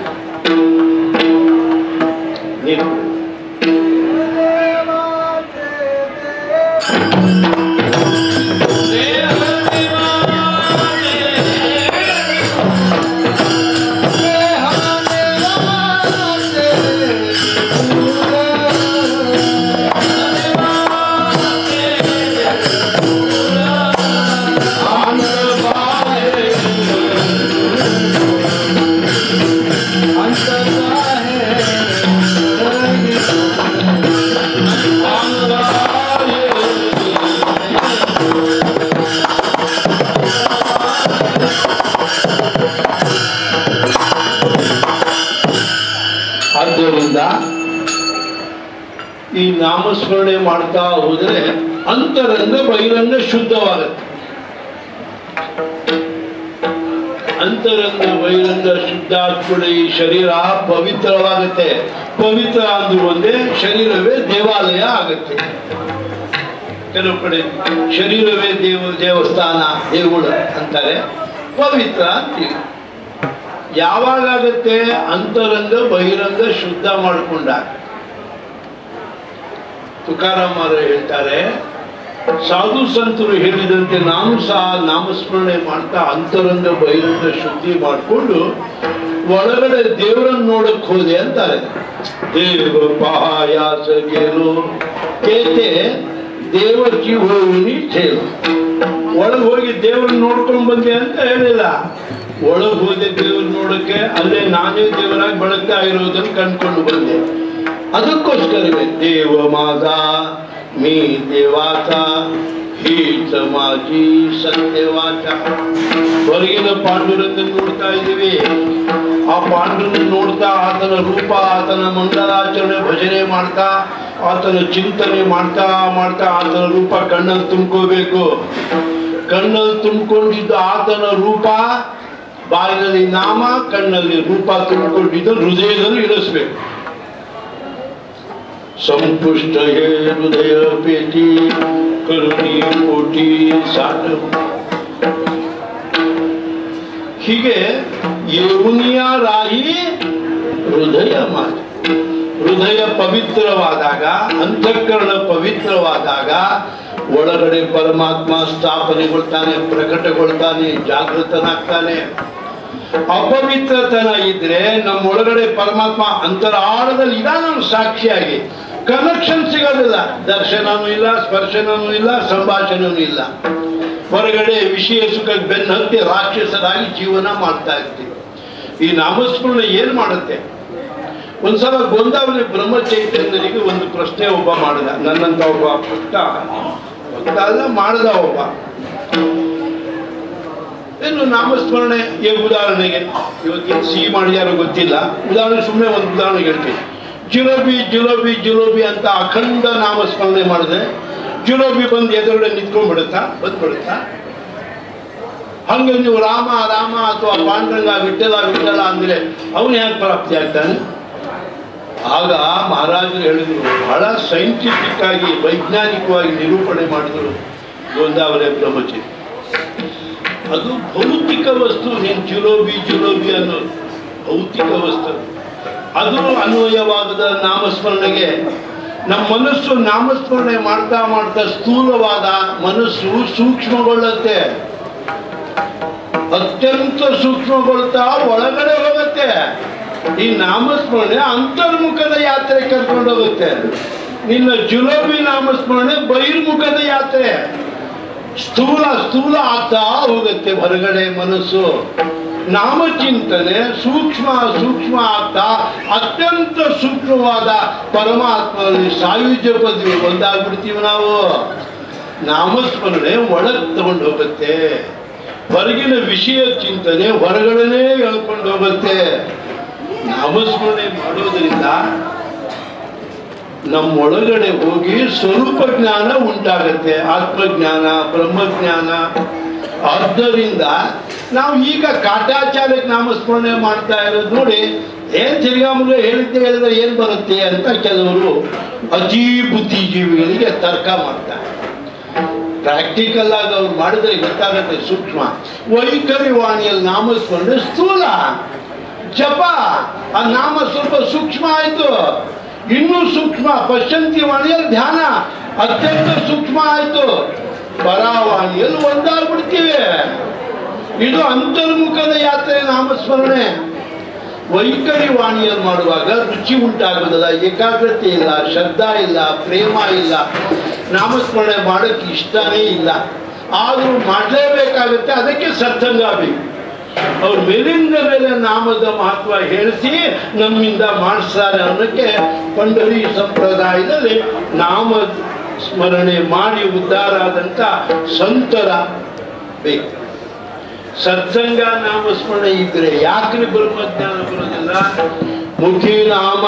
ಈ ನಾಮಸ್ಮರಣೆ ಮಾಡ್ತಾ ಹೋದರೆ ಅಂತರಂಗ ಬಹಿರಂಗ ಶುದ್ಧವಾಗುತ್ತೆ. ಅಂತರಂಗ ಬಹಿರಂಗ ಶುದ್ಧ ಆದ್ಮೇಲೆ ಈ ಶರೀರ ಪವಿತ್ರವಾಗುತ್ತೆ. ಪವಿತ್ರ ಅಂದ್ರೂ ಒಂದೇ, ಶರೀರವೇ ದೇವಾಲಯ ಆಗುತ್ತೆ. ಕೆಲವು ಕಡೆ ಶರೀರವೇ ದೇವಸ್ಥಾನ, ದೇಗುಲ ಅಂತಾರೆ, ಪವಿತ್ರ ಅಂತೀವಿ. ಯಾವಾಗತ್ತೆ? ಅಂತರಂಗ ಬಹಿರಂಗ ಶುದ್ಧ ಮಾಡಿಕೊಂಡಾಗ. ತುಕಾರಾಮರು ಹೇಳ್ತಾರೆ, ಸಾಧು ಸಂತರು ಹೇಳಿದಂತೆ ನಾನು ಸಹ ನಾಮಸ್ಮರಣೆ ಮಾಡ್ತಾ ಅಂತರಂಗ ಬಹಿರಂಗ ಶುದ್ಧಿ ಮಾಡಿಕೊಂಡು ಒಳಗಡೆ ದೇವರನ್ನು ನೋಡಕ್ ಹೋದೆ ಅಂತಾರೆ. ದೇವ ಪಾಯಾಸಗೇನು ಕೇತೆ ದೇವರ್ಜಿ ಹೋಗಿ ಚೇಲು. ಒಳಗೆ ಹೋಗಿ ದೇವ್ರನ್ನ ನೋಡ್ಕೊಂಡು ಬಂದೆ ಅಂತ ಹೇಳಿಲ್ಲ, ಒಳಗೆ ಹೋದೆ ದೇವ್ರ ನೋಡಕ್ಕೆ. ಅಲ್ಲೇ ನಾನೇ ದೇವರಾಗಿ ಬೆಳಗ್ತಾ ಇರೋದನ್ನು ಕಂಡ್ಕೊಂಡು ಬಂದೆ. ಅದಕ್ಕೋಸ್ಕರವೇ ದೇವ ಮಾದ ಮೀ ದೇವಾತ ಹೀತ ಮಾಜಿ ಸತ್ಯವಾಚ. ಹೊರಗಿನ ಪಾಂಡುರಂಗನ್ ನೋಡ್ತಾ ಇದ್ದೀವಿ, ಆ ಪಾಂಡುರನ್ನ ನೋಡ್ತಾ ಆತನ ರೂಪ, ಆತನ ಮಂಡಲಾಚರಣೆ, ಭಜನೆ ಮಾಡ್ತಾ, ಆತನ ಚಿಂತನೆ ಮಾಡ್ತಾ ಮಾಡ್ತಾ ಆತನ ರೂಪ ಕಣ್ಣಲ್ಲಿ ತುಂಬ್ಕೋಬೇಕು. ಕಣ್ಣಲ್ಲಿ ತುಂಬಿಕೊಂಡಿದ್ದು ಆತನ ರೂಪ, ಬಾಯಿನಲ್ಲಿ ನಾಮ, ಕಣ್ಣಲ್ಲಿ ರೂಪ ತುಂಬಿಕೊಂಡಿದ್ದು ಹೃದಯದಲ್ಲಿ ಇಳಿಸ್ಬೇಕು. ಸಂಪುಷ್ಟ ಹೃದಯ ಪೇಟಿ ಕರುಣಿ ಕೋಟಿ ಸಾಟ. ಹೀಗೆ ಯಮುನಿಯ ರಾಹಿ ಹೃದಯ ಮಾತು. ಹೃದಯ ಪವಿತ್ರವಾದಾಗ, ಅಂತಃಕರಣ ಪವಿತ್ರವಾದಾಗ ಒಳಗಡೆ ಪರಮಾತ್ಮ ಸ್ಥಾಪನೆಗೊಳ್ತಾನೆ, ಪ್ರಕಟಗೊಳ್ತಾನೆ, ಜಾಗೃತನಾಗ್ತಾನೆ. ಅಪವಿತ್ರತನ ಇದ್ರೆ ನಮ್ಮೊಳಗಡೆ ಪರಮಾತ್ಮ ಅಂತರಾಳದಲ್ಲಿ ಇದಾನ ಸಾಕ್ಷಿಯಾಗಿ ಕನೆಕ್ಷನ್ ಸಿಗೋದಿಲ್ಲ. ದರ್ಶನನೂ ಇಲ್ಲ, ಸ್ಪರ್ಶನನೂ ಇಲ್ಲ, ಸಂಭಾಷಣೆನೂ ಇಲ್ಲ. ಹೊರಗಡೆ ವಿಷಯ ಸುಖಕ್ಕೆ ಬೆನ್ನತ್ತಿ ರಾಕ್ಷಸರಾಗಿ ಜೀವನ ಮಾಡ್ತಾ ಇರ್ತೀವಿ. ಈ ನಾಮಸ್ಮರಣೆ ಏನ್ ಮಾಡುತ್ತೆ? ಒಂದ್ಸಲ ಗೋಂದಾವಲಿ ಬ್ರಹ್ಮಚೈತನ್ಯರಿಗೆ ಒಂದು ಪ್ರಶ್ನೆ ಒಬ್ಬ ಮಾಡಿದ, ನನ್ನಂತ ಒಬ್ಬ ಭಕ್ತ ಅಲ್ಲ ಮಾಡಿದ ಒಬ್ಬ. ಏನು ನಾಮಸ್ಮರಣೆ ಉದಾಹರಣೆಗೆ ಇವತ್ತಿನ ಸಿಹಿ ಮಾಡಿಯಾರೋ ಗೊತ್ತಿಲ್ಲ, ಉದಾಹರಣೆ ಸುಮ್ಮನೆ ಒಂದು ಉದಾಹರಣೆ ಹೇಳ್ತೀನಿ. ಜಿಲೇಬಿ ಜಿಲೇಬಿ ಜಿಲೇಬಿ ಅಂತ ಅಖಂಡ ನಾಮಸ್ಮರಣೆ ಮಾಡಿದ್ರೆ ಜಿಲೇಬಿ ಬಂದು ಎದುರುಗಡೆ ನಿಂತ್ಕೊಂಡ್ಬಿಡುತ್ತಾ, ಬಂದ್ಬಿಡುತ್ತಾ? ಹಂಗೆ ನೀವು ರಾಮ ರಾಮ ಅಥವಾ ಪಾಂಡುರಂಗ ವಿಠಲ ವಿಠಲ ಅಂದ್ರೆ ಅವನು ಯಾಕೆ ಪ್ರಾಪ್ತಿ ಆಗ್ತಾನೆ? ಆಗ ಮಹಾರಾಜರು ಹೇಳಿದ್ರು, ಬಹಳ ಸೈಂಟಿಫಿಕ್ ಆಗಿ ವೈಜ್ಞಾನಿಕವಾಗಿ ನಿರೂಪಣೆ ಮಾಡಿದ್ರು ಗೋಂದಾವಲಿ ಬ್ರಹ್ಮಚರಿ. ಅದು ಭೌತಿಕ ವಸ್ತು. ನೀನು ಜಿಲೇಬಿ ಜಿಲೇಬಿ ಅನ್ನೋದು ಭೌತಿಕ ವಸ್ತು. ಅದು ಅನ್ವಯವಾಗದ ನಾಮಸ್ಮರಣೆಗೆ ನಮ್ಮ ಮನಸ್ಸು ನಾಮಸ್ಮರಣೆ ಮಾಡ್ತಾ ಮಾಡ್ತಾ ಸ್ಥೂಲವಾದ ಮನಸ್ಸು ಸೂಕ್ಷ್ಮಗೊಳ್ಳುತ್ತೆ, ಅತ್ಯಂತ ಸೂಕ್ಷ್ಮಗೊಳ್ತಾ ಒಳಗಡೆ ಹೋಗುತ್ತೆ. ಈ ನಾಮಸ್ಮರಣೆ ಅಂತರ್ಮುಖದ ಯಾತ್ರೆ ಕರ್ಕೊಂಡು ಹೋಗುತ್ತೆ. ನಿನ್ನ ಜಿಲೇಬಿ ನಾಮಸ್ಮರಣೆ ಬಹಿರ್ಮುಖದ ಯಾತ್ರೆ. ಸ್ಥೂಲ ಸ್ಥೂಲ ಆಗ್ತಾ ಹೋಗುತ್ತೆ ಹೊರಗಡೆ ಮನಸ್ಸು. ನಾಮಚಿಂತನೆ ಸೂಕ್ಷ್ಮ ಸೂಕ್ಷ್ಮ ಆಗ್ತಾ ಅತ್ಯಂತ ಸೂಕ್ಷ್ಮವಾದ ಪರಮಾತ್ಮನಲ್ಲಿ ಸಾಯುಜ್ಯ ಪದವಿ ಒಂದಾಗ್ಬಿಡ್ತೀವಿ ನಾವು. ನಾಮಸ್ಮರಣೆ ಒಳಗೆ ತಗೊಂಡು ಹೋಗುತ್ತೆ. ಹೊರಗಿನ ವಿಷಯ ಚಿಂತನೆ ಹೊರಗಡೆನೇ ಹೇಳ್ಕೊಂಡು ಹೋಗುತ್ತೆ. ನಾಮಸ್ಮರಣೆ ಮಾಡೋದ್ರಿಂದ ನಮ್ಮೊಳಗಡೆ ಹೋಗಿ ಸ್ವರೂಪ ಜ್ಞಾನ ಉಂಟಾಗತ್ತೆ, ಆತ್ಮಜ್ಞಾನ, ಬ್ರಹ್ಮಜ್ಞಾನ. ಆದ್ದರಿಂದ ನಾವು ಈಗ ಕಾಟಾಚಾರಕ್ಕೆ ನಾಮಸ್ಮರಣೆ ಮಾಡ್ತಾ ಇರೋದು ನೋಡಿ, ಏನ್ ತಿರ್ಗಾಮುಗ ಹೇಳಿದ್ರೆ ಏನ್ ಬರುತ್ತೆ ಅಂತ ಕೆಲವರು ಅತಿ ಬುದ್ಧಿಜೀವಿಗಳಿಗೆ ತರ್ಕ ಮಾಡ್ತಾರೆ. ಪ್ರಾಕ್ಟಿಕಲ್ ಆಗಿ ಅವ್ರು ಮಾಡಿದ್ರೆ ಗೊತ್ತಾಗತ್ತೆ ಸೂಕ್ಷ್ಮ. ವೈಖರಿ ವಾಣಿಯಲ್ಲಿ ನಾಮಸ್ಮರಣೆ ಸ್ಥೂಲ ಜಪ, ಆ ನಾಮ ಸ್ವಲ್ಪ ಸೂಕ್ಷ್ಮ ಆಯ್ತು. ಇನ್ನೂ ಸೂಕ್ಷ್ಮ ಪಶ್ಚಂತಿ ವಾಣಿಯಲ್ಲಿ ಧ್ಯಾನ ಅತ್ಯಂತ ಸೂಕ್ಷ್ಮ ಆಯ್ತು. ಪರಾವಾಣಿಯಲ್ಲಿ ಒಂದಾಗ್ಬಿಡ್ತೀವಿ. ಇದು ಅಂತರ್ಮುಖದ ಯಾತ್ರೆ ನಾಮಸ್ಮರಣೆ. ವೈಖರಿ ವಾಣಿಯಲ್ಲಿ ಮಾಡುವಾಗ ರುಚಿ ಉಂಟಾಗೋದಿಲ್ಲ, ಏಕಾಗ್ರತೆ ಇಲ್ಲ, ಶ್ರದ್ಧಾ ಇಲ್ಲ, ಪ್ರೇಮ ಇಲ್ಲ, ನಾಮಸ್ಮರಣೆ ಮಾಡೋಕ್ಕೆ ಇಷ್ಟನೇ ಇಲ್ಲ. ಆದರೂ ಮಾಡಲೇಬೇಕಾಗುತ್ತೆ. ಅದಕ್ಕೆ ಸತ್ಸಂಗ ಬೇಕು. ಅವ್ರು ಮೇಲಿಂದ ಮೇಲೆ ನಾಮದ ಮಹತ್ವ ಹೇಳಿಸಿ ನಮ್ಮಿಂದ ಮಾಡಿಸ್ತಾರೆ ಅನ್ನೋಕ್ಕೆ ಪಂಡರಿ ಸಂಪ್ರದಾಯದಲ್ಲಿ ನಾಮ ಸ್ಮರಣೆ ಮಾಡಿ ಉದ್ಧಾರ ಆದಂತ ಸಂತರ ಬೇಕು. ಸತ್ಸಂಗ ನಾಮಸ್ಮರಣೆ ಇದ್ರೆ ಯಾಕ್ರಿ ಬ್ರಹ್ಮಜ್ಞಾನ ಬರೋದಿಲ್ಲ? ಮುಖಿ ನಾಮ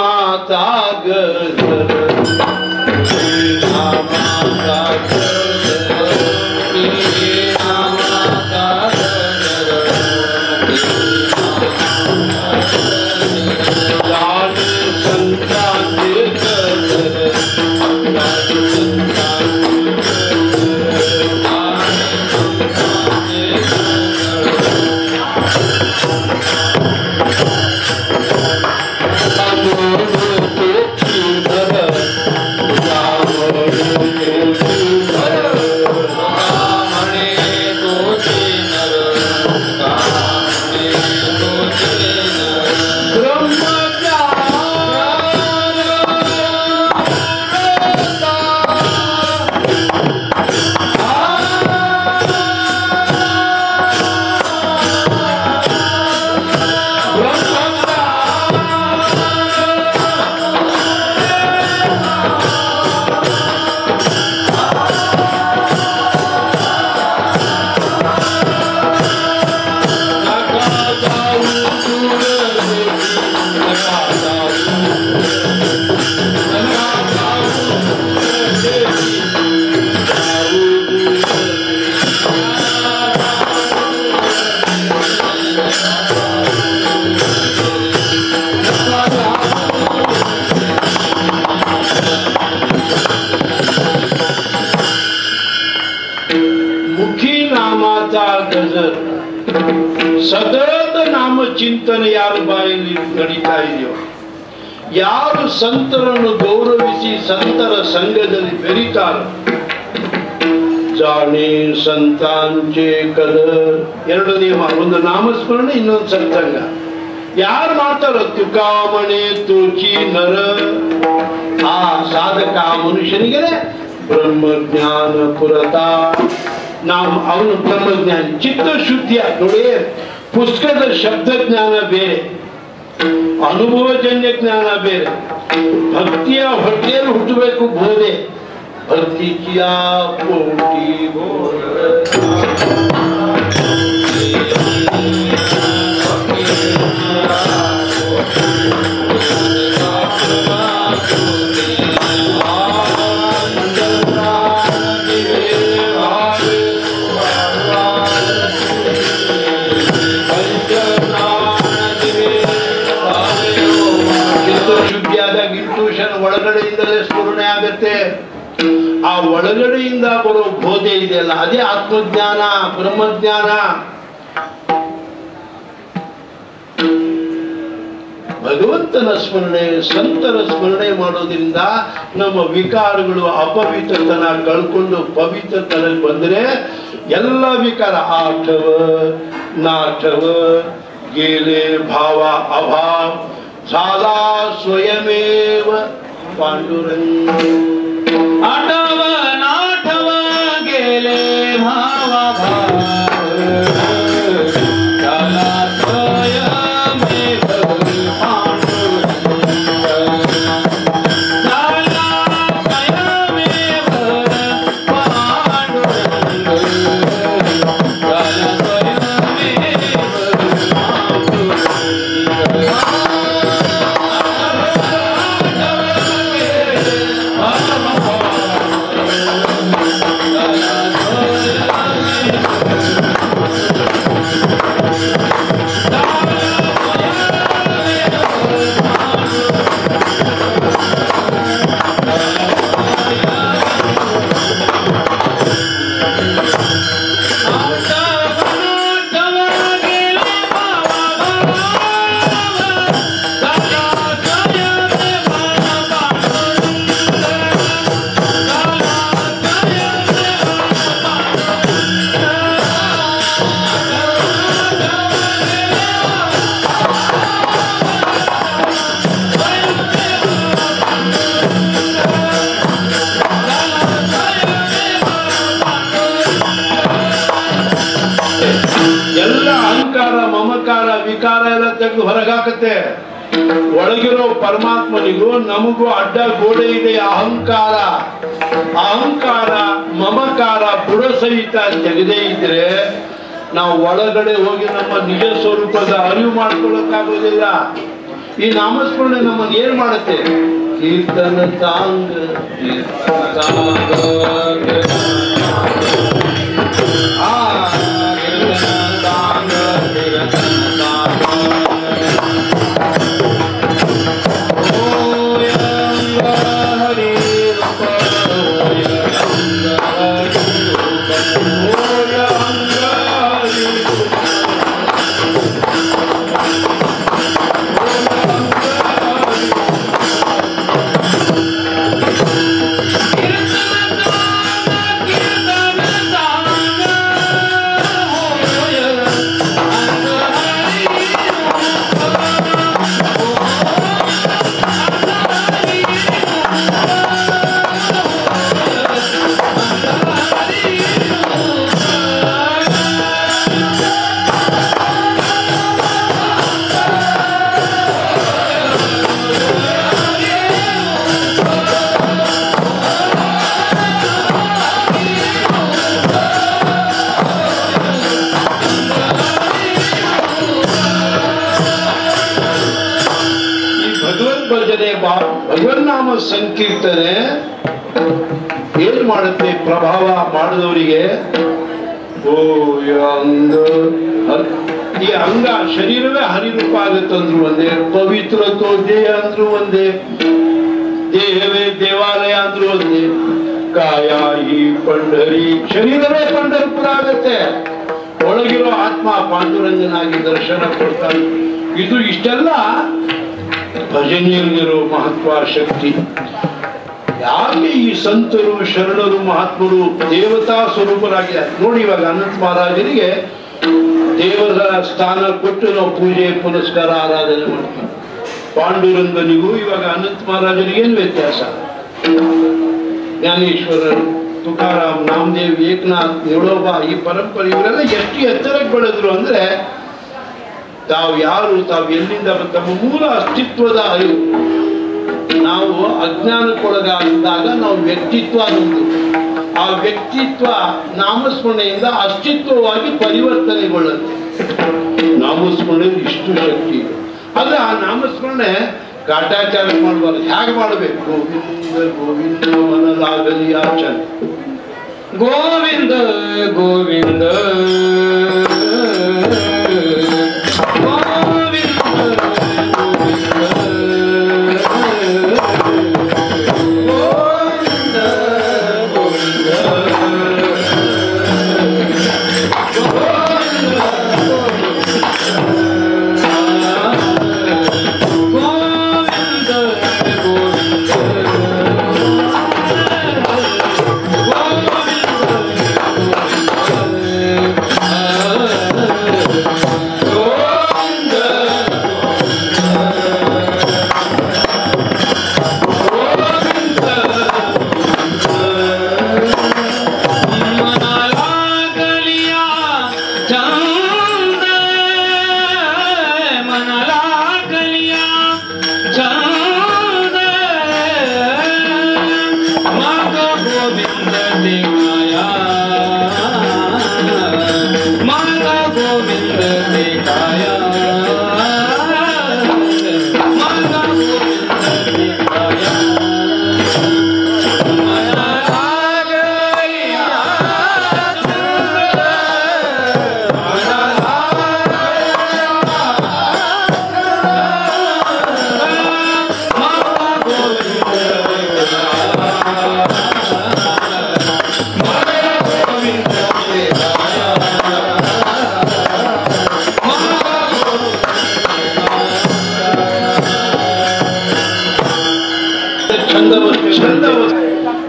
ಸತತ ನಾಮ ಚಿಂತನೆ ಯಾರ ಬಾಯಲ್ಲಿ ನಡೀತಾ ಇದೆಯೋ, ಯಾರು ಸಂತರನ್ನು ಗೌರವಿಸಿ ಸಂತರ ಸಂಘದಲ್ಲಿ ಬೆರೀತಾರೋ, ಜಾಣೆ ಸಂತಾಂಚೆ ಕಲ, ಎರಡು ನಿಯಮ, ಒಂದು ನಾಮಸ್ಮರಣೆ, ಇನ್ನೊಂದು ಸತ್ಸಂಗ. ಯಾರು ಮಾಡ್ತಾರೋ ತುಕಾಮಣೆ ತೋಚಿ ನರ, ಆ ಸಾಧಕ ಆ ಮನುಷ್ಯನಿಗೆ ಬ್ರಹ್ಮಜ್ಞಾನ ಪುರತ. ನಾವು ಅವನು ಬ್ರಹ್ಮಜ್ಞಾನಿ, ಚಿತ್ತಶುದ್ಧಿಯ ನೋಡಿ. ಪುಸ್ತಕದ ಶಬ್ದಜ್ಞಾನ ಬೇರೆ, ಅನುಭವಜನ್ಯ ಜ್ಞಾನ ಬೇರೆ. ಭಕ್ತಿಯ ಹೊಟ್ಟೆಯಲ್ಲಿ ಹುಟ್ಟಬೇಕು ಬೋಧೆ. ಭಕ್ತಿಯ ಕೋಟಿ ಶುದ್ಧಿಯಾದಾಗ ಇಂಟ್ಯೂಷನ್ ಒಳಗಡೆಯಿಂದಲೇ ಸ್ಫುರಣೆ ಆಗುತ್ತೆ. ಆ ಒಳಗಡೆಯಿಂದ ಬರೋ ಬೋಧೆ ಇದೆಯಲ್ಲ, ಅದೇ ಆತ್ಮಜ್ಞಾನ, ಬ್ರಹ್ಮಜ್ಞಾನ. ಭಗವಂತನ ಸ್ಮರಣೆ, ಸಂತರ ಸ್ಮರಣೆ ಮಾಡೋದ್ರಿಂದ ನಮ್ಮ ವಿಕಾರಗಳು ಅಪವಿತ್ರತನ ಕಳ್ಕೊಂಡು ಪವಿತ್ರತನ ಬಂದ್ರೆ ಎಲ್ಲ ವಿಕಾರ ಆಠವ ನಾಠವ गेले भावा अभाव झाला स्वयमेव पांडुरंग. आठव नाठव गेले भावा भाव झाला स्वयमेव पांडुरंग. झाला स्वयमेव पांडुरंग. झाला ವಿಕಾರ ಎಲ್ಲ ತೆಗೆದು ಹೊರಗಾಕತ್ತೆ. ಒಳಗಿರೋ ಪರಮಾತ್ಮನಿಗೂ ನಮಗೂ ಅಡ್ಡ ಗೋಡೆ ಇದೆ ಅಹಂಕಾರ. ಅಹಂಕಾರ ಮಮಕಾರ ಬುಡ ಸಹಿತ ತೆಗೆದೇ ಇದ್ರೆ ನಾವು ಒಳಗಡೆ ಹೋಗಿ ನಮ್ಮ ನಿಜ ಸ್ವರೂಪದ ಅರಿವು ಮಾಡ್ಕೊಳ್ಳೋಕ್ಕಾಗೋದಿಲ್ಲ. ಈ ನಾಮಸ್ಮರಣೆ ನಮ್ಮನ್ನು ಏನ್ ಮಾಡುತ್ತೆ? ಕೀರ್ತನ ತಾಂಗ ಭಗವನ್ನಾಮ ಸಂಕೀರ್ತನೆ ಏನ್ ಮಾಡುತ್ತೆ? ಪ್ರಭಾವ ಮಾಡಿದವರಿಗೆ ಈ ಅಂಗ ಶರೀರವೇ ಹರಿರೂಪ ಆಗುತ್ತಂದ್ರು ಒಂದೇ, ಪವಿತ್ರತೋ ದೇಹ ಅಂದ್ರು ಒಂದೇ, ದೇಹವೇ ದೇವಾಲಯ ಅಂದ್ರು ಒಂದೇ, ಕಾಯ ಈ ಪಂಡರಿ ಶರೀರವೇ ಪಂಡರಪುರ ಆಗುತ್ತೆ. ಒಳಗಿರೋ ಆತ್ಮ ಪಾಂಡುರಂಗನಾಗಿ ದರ್ಶನ ಕೊಡ್ತಾನೆ. ಇದು ಇಷ್ಟೆಲ್ಲ ಭಜನೆಯಲ್ಲಿರೋ ಮಹತ್ವ ಶಕ್ತಿ. ಯಾಕೆ ಈ ಸಂತರು ಶರಣರು ಮಹಾತ್ಮರು ದೇವತಾ ಸ್ವರೂಪರಾಗಿದ್ದಾರೆ ನೋಡಿ. ಇವಾಗ ಅನಂತ ಮಹಾರಾಜರಿಗೆ ದೇವರ ಸ್ಥಾನ ಕೊಟ್ಟು ನಾವು ಪೂಜೆ ಪುನಸ್ಕಾರ ಆರಾಧನೆ ಮಾಡ್ತೀವಿ. ಪಾಂಡುರಂಗನಿಗೂ ಇವಾಗ ಅನಂತ ಮಹಾರಾಜರಿಗೆ ಏನು ವ್ಯತ್ಯಾಸ? ಜ್ಞಾನೇಶ್ವರರು, ತುಕಾರಾಮ್, ನಾಮದೇವ್, ಏಕನಾಥ್, ವಿಠೋಬಾ, ಈ ಪರಂಪರೆ ಇವರೆಲ್ಲ ಎಷ್ಟು ಎತ್ತರಕ್ಕೆ ಬೆಳೆದ್ರು ಅಂದ್ರೆ ತಾವು ಯಾರು, ತಾವು ಎಲ್ಲಿಂದ ತಮ್ಮ ಮೂಲ ಅಸ್ತಿತ್ವದ ಅರಿವು. ನಾವು ಅಜ್ಞಾನಕ್ಕೊಳಗಾದಾಗ ನಾವು ವ್ಯಕ್ತಿತ್ವ ಅನ್ನೋದು, ಆ ವ್ಯಕ್ತಿತ್ವ ನಾಮಸ್ಮರಣೆಯಿಂದ ಅಸ್ತಿತ್ವವಾಗಿ ಪರಿವರ್ತನೆಗೊಳ್ಳುತ್ತೆ. ನಾಮಸ್ಮರಣೆ ಇಷ್ಟು ಶಕ್ತಿ ಇದೆ. ಆದ್ರೆ ಆ ನಾಮಸ್ಮರಣೆ ಕಾಟಾಚಾರ ಮಾಡಬಾರ್ದು. ಹೇಗೆ ಮಾಡಬೇಕು? ಗೋವಿಂದ ಗೋವಿಂದ ಮನಲಾಗಲಿ ಆಚರಣೆ. ಗೋವಿಂದ ಗೋವಿಂದ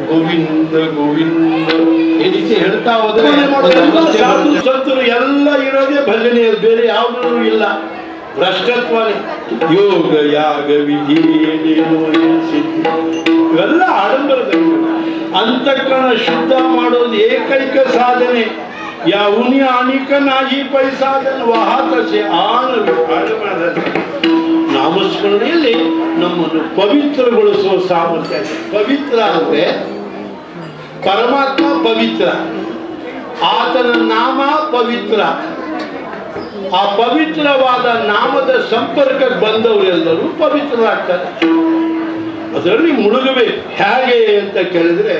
ಗೋವಿಂದ ಗೋವಿಂದ ಈ ರೀತಿ ಹೇಳ್ತಾ ಹೋದ್ರೆ ಸಂತರು ಎಲ್ಲ ಇರೋದೇ ಭಜನೆಯಲ್ಲಿ, ಬೇರೆ ಯಾವುದೂ ಇಲ್ಲ. ಭ್ರಷ್ಟತ್ವನೇ. ಯೋಗ ಯಾಗ ವಿಧಿ ಇವೆಲ್ಲ ಆಡಂಬರಗಳು. ಅಂತಃಕರಣ ಶುದ್ಧ ಮಾಡೋದು ಏಕೈಕ ಸಾಧನೆ. ಯಾವುನಿ ಅನಿಕ ನಾಹಿ ಪೈ ಸಾಧನ ವಹಾತಸೆ ನಾಮಸ್ಮರಣೆಯಲ್ಲಿ ನಮ್ಮನ್ನು ಪವಿತ್ರಗೊಳಿಸುವ ಸಾಮರ್ಥ್ಯ ಇದೆ. ಪವಿತ್ರ ಅಂದ್ರೆ ಪರಮಾತ್ಮ ಪವಿತ್ರ, ಆತನ ನಾಮ ಪವಿತ್ರ. ಆ ಪವಿತ್ರವಾದ ನಾಮದ ಸಂಪರ್ಕಕ್ಕೆ ಬಂದವರೆಲ್ಲರೂ ಪವಿತ್ರರಾಗ್ತಾರೆ. ಅದರಲ್ಲಿ ಮುಳುಗಬೇಕು. ಹೇಗೆ ಅಂತ ಕೇಳಿದ್ರೆ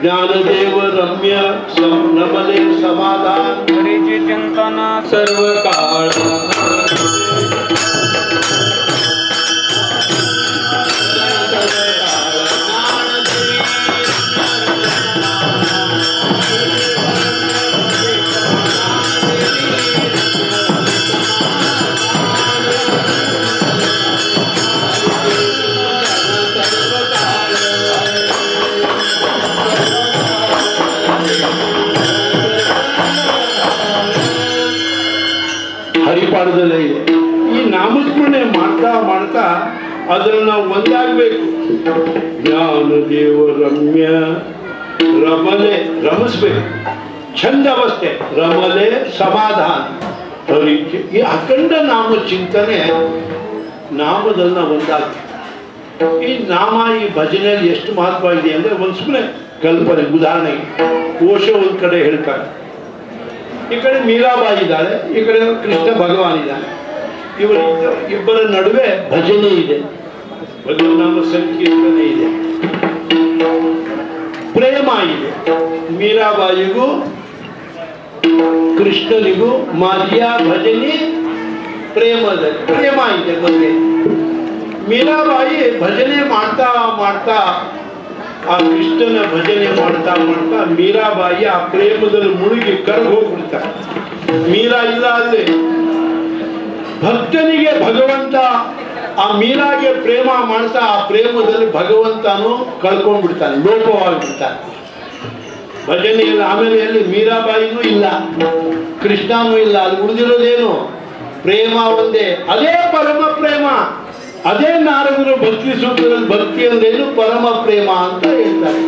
ಜ್ಞಾನದೇವ ರಮ್ಯ ನಮಲೆ ಸಮಾಧಾನ ಚಿಂತನ ಸರ್ವಕಾಲ ಹರಿಪಾಠದಲ್ಲೇ ಇದೆ. ಈ ನಾಮಸ್ಮರಣೆ ಮಾಡ್ತಾ ಮಾಡ್ತಾ ಅದನ್ನು ನಾವು ಒಂದಾಗಬೇಕು. ಜ್ಞಾನದೇವ ರಮ್ಯ ರಮಲೆ, ರಮಿಸ್ಬೇಕು. ಛಂದವಸ್ಥೆ, ರಮಲೆ ಸಮಾಧಾನ. ಈ ಅಖಂಡ ನಾಮ ಚಿಂತನೆ ನಾಮದನ್ನ ಒಂದಾಗಬೇಕು. ಈ ನಾಮ ಈ ಭಜನೆಯಲ್ಲಿ ಎಷ್ಟು ಮಹತ್ವ ಇದೆ ಅಂದ್ರೆ ಒಂದು ಸುಮ್ಮನೆ ಕಲ್ಪನೆ. ಉದಾಹರಣೆಗೆ ಕೋಶ ಒಂದ್ ಕಡೆ ಹೇಳ್ತಾರೆ, ಈ ಕಡೆ ಮೀರಾಬಾಯಿ ಇದ್ದಾಳೆ, ಈ ಕಡೆ ಕೃಷ್ಣ ಭಗವಾನ್ ಇದ್ದಾನೆ. ಇಬ್ಬರ ನಡುವೆ ಭಜನೆ ಇದೆ, ಭಗವನ್ನಾಮ ಸಂಕೀರ್ತನೆ ಇದೆ, ಪ್ರೇಮ ಇದೆ. ಮೀರಾಬಾಯಿಗೂ ಕೃಷ್ಣನಿಗೂ ಮಧ್ಯ ಭಜನೆ ಪ್ರೇಮದಲ್ಲಿ ಪ್ರೇಮ ಇದೆ ಮಧ್ಯೆ. ಮೀರಾಬಾಯಿ ಭಜನೆ ಮಾಡ್ತಾ ಮಾಡ್ತಾ ಆ ಕೃಷ್ಣನ ಭಜನೆ ಮಾಡ್ತಾ ಮಾಡ್ತಾ ಮೀರಾಬಾಯಿ ಆ ಪ್ರೇಮದಲ್ಲಿ ಮುಳುಗಿ ಕರಗಿ ಹೋಗ್ಬಿಡ್ತಾರೆ. ಮೀರಾ ಇಲ್ಲ ಅಲ್ಲಿ. ಭಕ್ತನಿಗೆ ಭಗವಂತ ಆ ಮೀರಾಗೆ ಪ್ರೇಮ ಮಾಡ್ತಾ ಆ ಪ್ರೇಮದಲ್ಲಿ ಭಗವಂತನು ಕಳ್ಕೊಂಡ್ಬಿಡ್ತಾನೆ, ಲೋಪವಾಗಿಬಿಡ್ತಾನೆ. ಭಜನೆಯಲ್ಲಿ ಆಮೇಲೆ ಎಲ್ಲಿ ಮೀರಾಬಾಯಿನೂ ಇಲ್ಲ, ಕೃಷ್ಣನೂ ಇಲ್ಲ, ಅದು ಉಳಿದಿರೋದೇನು ಪ್ರೇಮ ಒಂದೇ. ಅದೇ ಪರಮ ಪ್ರೇಮ. ಅದೇ ನಾರದರು ಭಕ್ತಿ ಸೂತ್ರದಲ್ಲಿ ಭಕ್ತಿ ಅಂದ್ರೇನು ಪರಮ ಪ್ರೇಮ ಅಂತ ಹೇಳ್ತಾರೆ.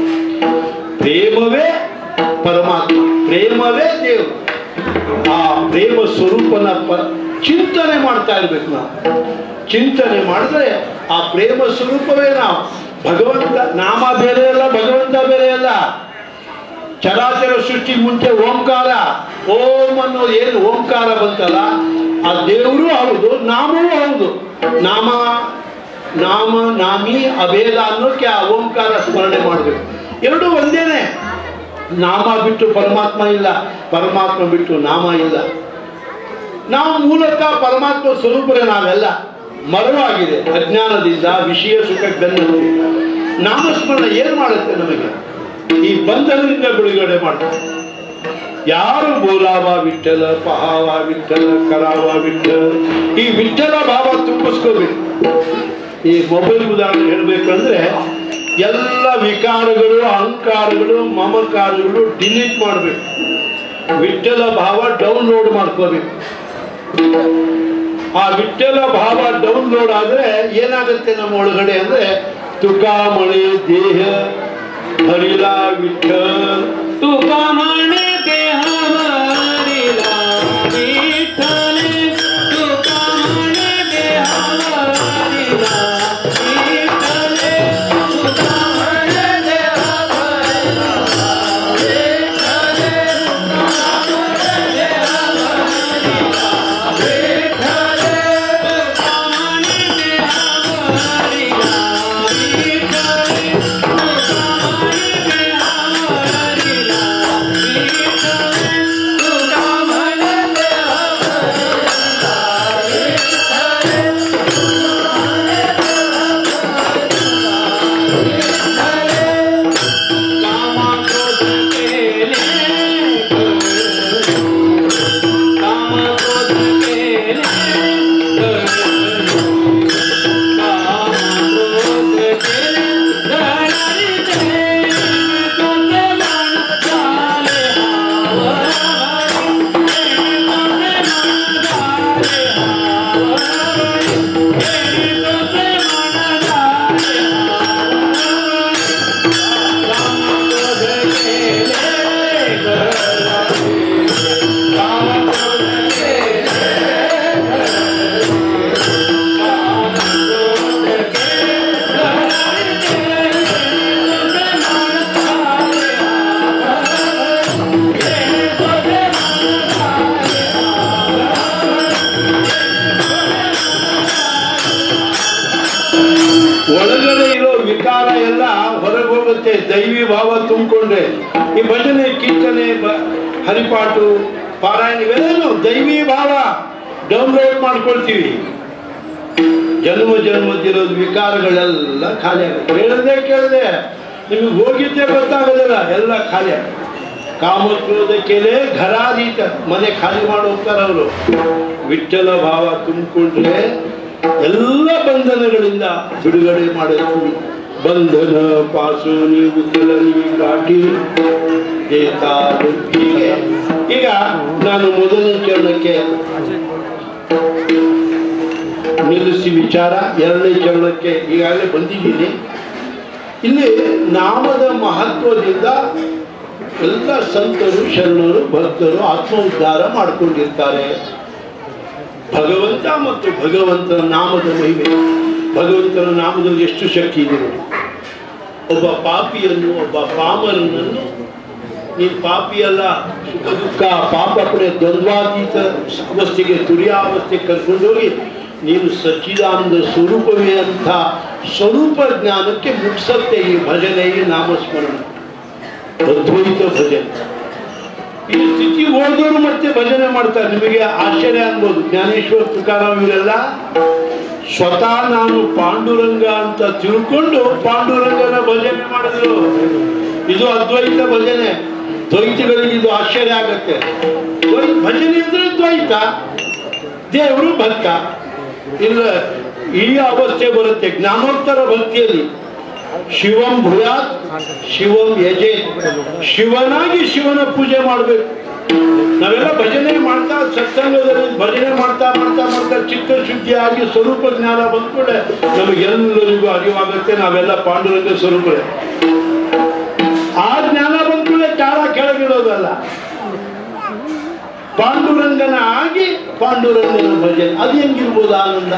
ಪ್ರೇಮವೇ ಪರಮಾತ್ಮ, ಪ್ರೇಮವೇ ದೇವರು. ಆ ಪ್ರೇಮ ಸ್ವರೂಪನ ಚಿಂತನೆ ಮಾಡ್ತಾ ಇರ್ಬೇಕು ನಾವು. ಚಿಂತನೆ ಮಾಡಿದ್ರೆ ಆ ಪ್ರೇಮ ಸ್ವರೂಪವೇ ನಾವು. ಭಗವಂತ ನಾಮ ಬೇರೆ ಅಲ್ಲ, ಭಗವಂತ ಬೇರೆ ಅಲ್ಲ. ಚರಾಚರ ಸೃಷ್ಟಿ ಮುಂಚೆ ಓಂಕಾರ, ಓಂ ಅನ್ನೋದು ಏನು ಓಂಕಾರ ಬಂತಲ್ಲ, ಆ ದೇವರು ಹೌದು, ನಾಮವೂ ಹೌದು. ನಾಮ ನಾಮ ನಾಮಿ ಅಭೇದ ಅನ್ನೋಕ್ಕೆ ಆ ಓಂಕಾರ ಸ್ಮರಣೆ ಮಾಡಬೇಕು. ಎರಡೂ ಒಂದೇನೆ. ನಾಮ ಬಿಟ್ಟು ಪರಮಾತ್ಮ ಇಲ್ಲ, ಪರಮಾತ್ಮ ಬಿಟ್ಟು ನಾಮ ಇಲ್ಲ. ನಾವು ಮೂಲತಃ ಪರಮಾತ್ಮ ಸ್ವರೂಪರೇ. ನಾವೆಲ್ಲ ಮರವಾಗಿದೆ ಅಜ್ಞಾನದಿಂದ, ವಿಷಯ ಸುಖಕ್ಕನ್ನಂತೆ. ನಾಮಸ್ಮರಣ ಏನ್ ಮಾಡುತ್ತೆ ನಮಗೆ? ಈ ಬಂಧನದಿಂದ ಬಿಡುಗಡೆ ಮಾಡ್ತಾರೆ. ಯಾರು ಬೋಲಾವ ವಿಠಲ, ಪಹಾವ ವಿಠಲ, ಕರಾವ ವಿಠಲ, ಈ ವಿಠಲ ಭಾವ ತುಂಬಿಸ್ಕೋಬೇಕು. ಈ ಮೊಬೈಲ್ ಉದಾಹರಣೆ ಹೇಳ್ಬೇಕಂದ್ರೆ ಎಲ್ಲ ವಿಕಾರಗಳು, ಅಹಂಕಾರಗಳು, ಮಮಕಾರಗಳು ಡಿಲೀಟ್ ಮಾಡಬೇಕು. ವಿಠಲ ಭಾವ ಡೌನ್ಲೋಡ್ ಮಾಡ್ಕೋಬೇಕು. ಆ ವಿಠಲ ಭಾವ ಡೌನ್ಲೋಡ್ ಆದ್ರೆ ಏನಾಗುತ್ತೆ ನಮ್ಮ ಒಳಗಡೆ ಅಂದ್ರೆ ತುಕಾಮಣಿ ದೇಹ ಹರಿಲ ವಿಠಲ್, ತುಕಾಮಣಿ ದೇಹ ಹರಿಲ ವಿಠಲ್, ತುಕಾಮಣಿ ದೇಹ ಹರಿಲ ವಿಠಲ್, ತುಕಾಮಣಿ ದೇಹ ಹರಿಲ ಒಳಗಡೆ ಇರೋ ವಿಕಾರ ಎಲ್ಲ ಹೊರಗೆ ಹೋಗುತ್ತೆ ದೈವಿ ಭಾವ ತುಂಬಿಕೊಂಡ್ರೆ. ಈ ಭಜನೆ, ಕೀರ್ತನೆ, ಹರಿಪಾಟು, ಪಾರಾಯಣ ಇವೆಲ್ಲೂ ದೈವಿ ಭಾವ ಡೌನ್ಲೋಡ್ ಮಾಡ್ಕೊಳ್ತೀವಿ. ಜನ್ಮ ಜನ್ಮದಿರೋದು ವಿಕಾರಗಳೆಲ್ಲ ಖಾಲಿ ಆಗುತ್ತೆ. ಹೇಳದೆ ಕೇಳದೆ ನಿಮಗೆ ಹೋಗಿದ್ದೇ ಗೊತ್ತಾಗೋದಿಲ್ಲ, ಎಲ್ಲ ಖಾಲಿ ಆಗುತ್ತೆ. ಕಾಮಕ್ರೋಧಕ್ಕೆಲೆ ಘರಾದೀತ, ಮನೆ ಖಾಲಿ ಮಾಡಿ ಹೋಗ್ತಾರೆ ಅವರು. ವಿಠಲ ಭಾವ ತುಂಬಿಕೊಂಡ್ರೆ ಎಲ್ಲ ಬಂಧನಗಳಿಂದ ಬಿಡುಗಡೆ ಮಾಡುತ್ತೀವಿ. ಬಂಧನ ಪಾಸು ನೀವು ಘಾಟಿ ಈಗ ನಾನು ಮೊದಲನೇ ಚರಣಕ್ಕೆ ನಿಲ್ಲಿಸಿ ವಿಚಾರ, ಎರಡನೇ ಚರಣಕ್ಕೆ ಈಗಾಗಲೇ ಬಂದಿದ್ದೀನಿ. ಇಲ್ಲಿ ನಾಮದ ಮಹತ್ವದಿಂದ ಎಲ್ಲ ಸಂತರು, ಶರಣರು, ಭಕ್ತರು ಆತ್ಮ ಉದ್ಧಾರ ಮಾಡಿಕೊಂಡಿರ್ತಾರೆ. ಭಗವಂತ ಮತ್ತು ಭಗವಂತನ ನಾಮದ ಮಹಿಮೆ, ಭಗವಂತನ ನಾಮದಲ್ಲಿ ಎಷ್ಟು ಶಕ್ತಿ ಇದೆ. ಒಬ್ಬ ಪಾಪಿಯನ್ನು, ಒಬ್ಬ ಪಾಮರನನ್ನು ನೀನು ಪಾಪಿ ಅಲ್ಲ, ಸುಖ ದುಃಖ ಪಾಪ ಪಡೆ ದ್ವಂದ್ವಾತೀತ ಅವಸ್ಥೆಗೆ, ತುರ್ಯಾವಸ್ಥೆಗೆ ಕರ್ಕೊಂಡೋಗಿ ನೀನು ಸಚ್ಚಿದಾನಂದ ಸ್ವರೂಪವೇ ಅಂತ ಸ್ವರೂಪ ಜ್ಞಾನಕ್ಕೆ ಮುಗಿಸತ್ತೆ ಈ ಭಜನೆ, ಈ ನಾಮಸ್ಮರಣ, ಅದ್ವೈತ ಭಜನೆ. ಈ ಸ್ಥಿತಿ ಹೋದವರು ಮತ್ತೆ ಭಜನೆ ಮಾಡ್ತಾರೆ. ನಿಮಗೆ ಆಶ್ಚರ್ಯ ಅನ್ಬೋದು. ಜ್ಞಾನೇಶ್ವರ, ತುಕಾರಾಮ್ ಇವರೆಲ್ಲ ಸ್ವತಃ ನಾನು ಪಾಂಡುರಂಗ ಅಂತ ತಿಳ್ಕೊಂಡು ಪಾಂಡುರಂಗನ ಭಜನೆ ಮಾಡಿದ್ರು. ಇದು ಅದ್ವೈತ ಭಜನೆ. ದ್ವೈತಗಳಿಗೆ ಇದು ಆಶ್ಚರ್ಯ ಆಗತ್ತೆ. ಭಜನೆ ಅಂದ್ರೆ ದ್ವೈತ, ದೇವರು ಭಕ್ತ. ಇಲ್ಲ ಈ ಅವಸ್ಥೆ ಬರುತ್ತೆ ಜ್ಞಾನೋತ್ತರ ಭಕ್ತಿಯಲ್ಲಿ. ಶಿವಂ ಭೂಯಾತ್ ಶಿವಂ ಯಜೆ, ಶಿವನಾಗಿ ಶಿವನ ಪೂಜೆ ಮಾಡಬೇಕು. ನಾವೆಲ್ಲ ಭಜನೆ ಮಾಡ್ತಾ ಸತ್ಸಂಗದಲ್ಲಿ ಭಜನೆ ಮಾಡ್ತಾ ಮಾಡ್ತಾ ಮಾಡ್ತಾ ಚಿತ್ತ ಶುದ್ಧಿಯಾಗಿ ಸ್ವರೂಪ ಜ್ಞಾನ ಬಂದ್ಕೊಂಡೆ ನಮಗೆಲ್ಲರಿಗೂ ಅರಿವಾಗುತ್ತೆ ನಾವೆಲ್ಲ ಪಾಂಡುರಂಗ ಸ್ವರೂಪರೇ. ಆ ಜ್ಞಾನ ಬಂದ್ಕೊಂಡೆ ಚಾಳ ಕೆಳಗಿಡೋದಲ್ಲ, ಪಾಂಡುರಂಗನ ಆಗಿ ಪಾಂಡುರಂಗನ ಭಜನೆ. ಅದು ಹೆಂಗಿರ್ಬೋದು ಆನಂದ?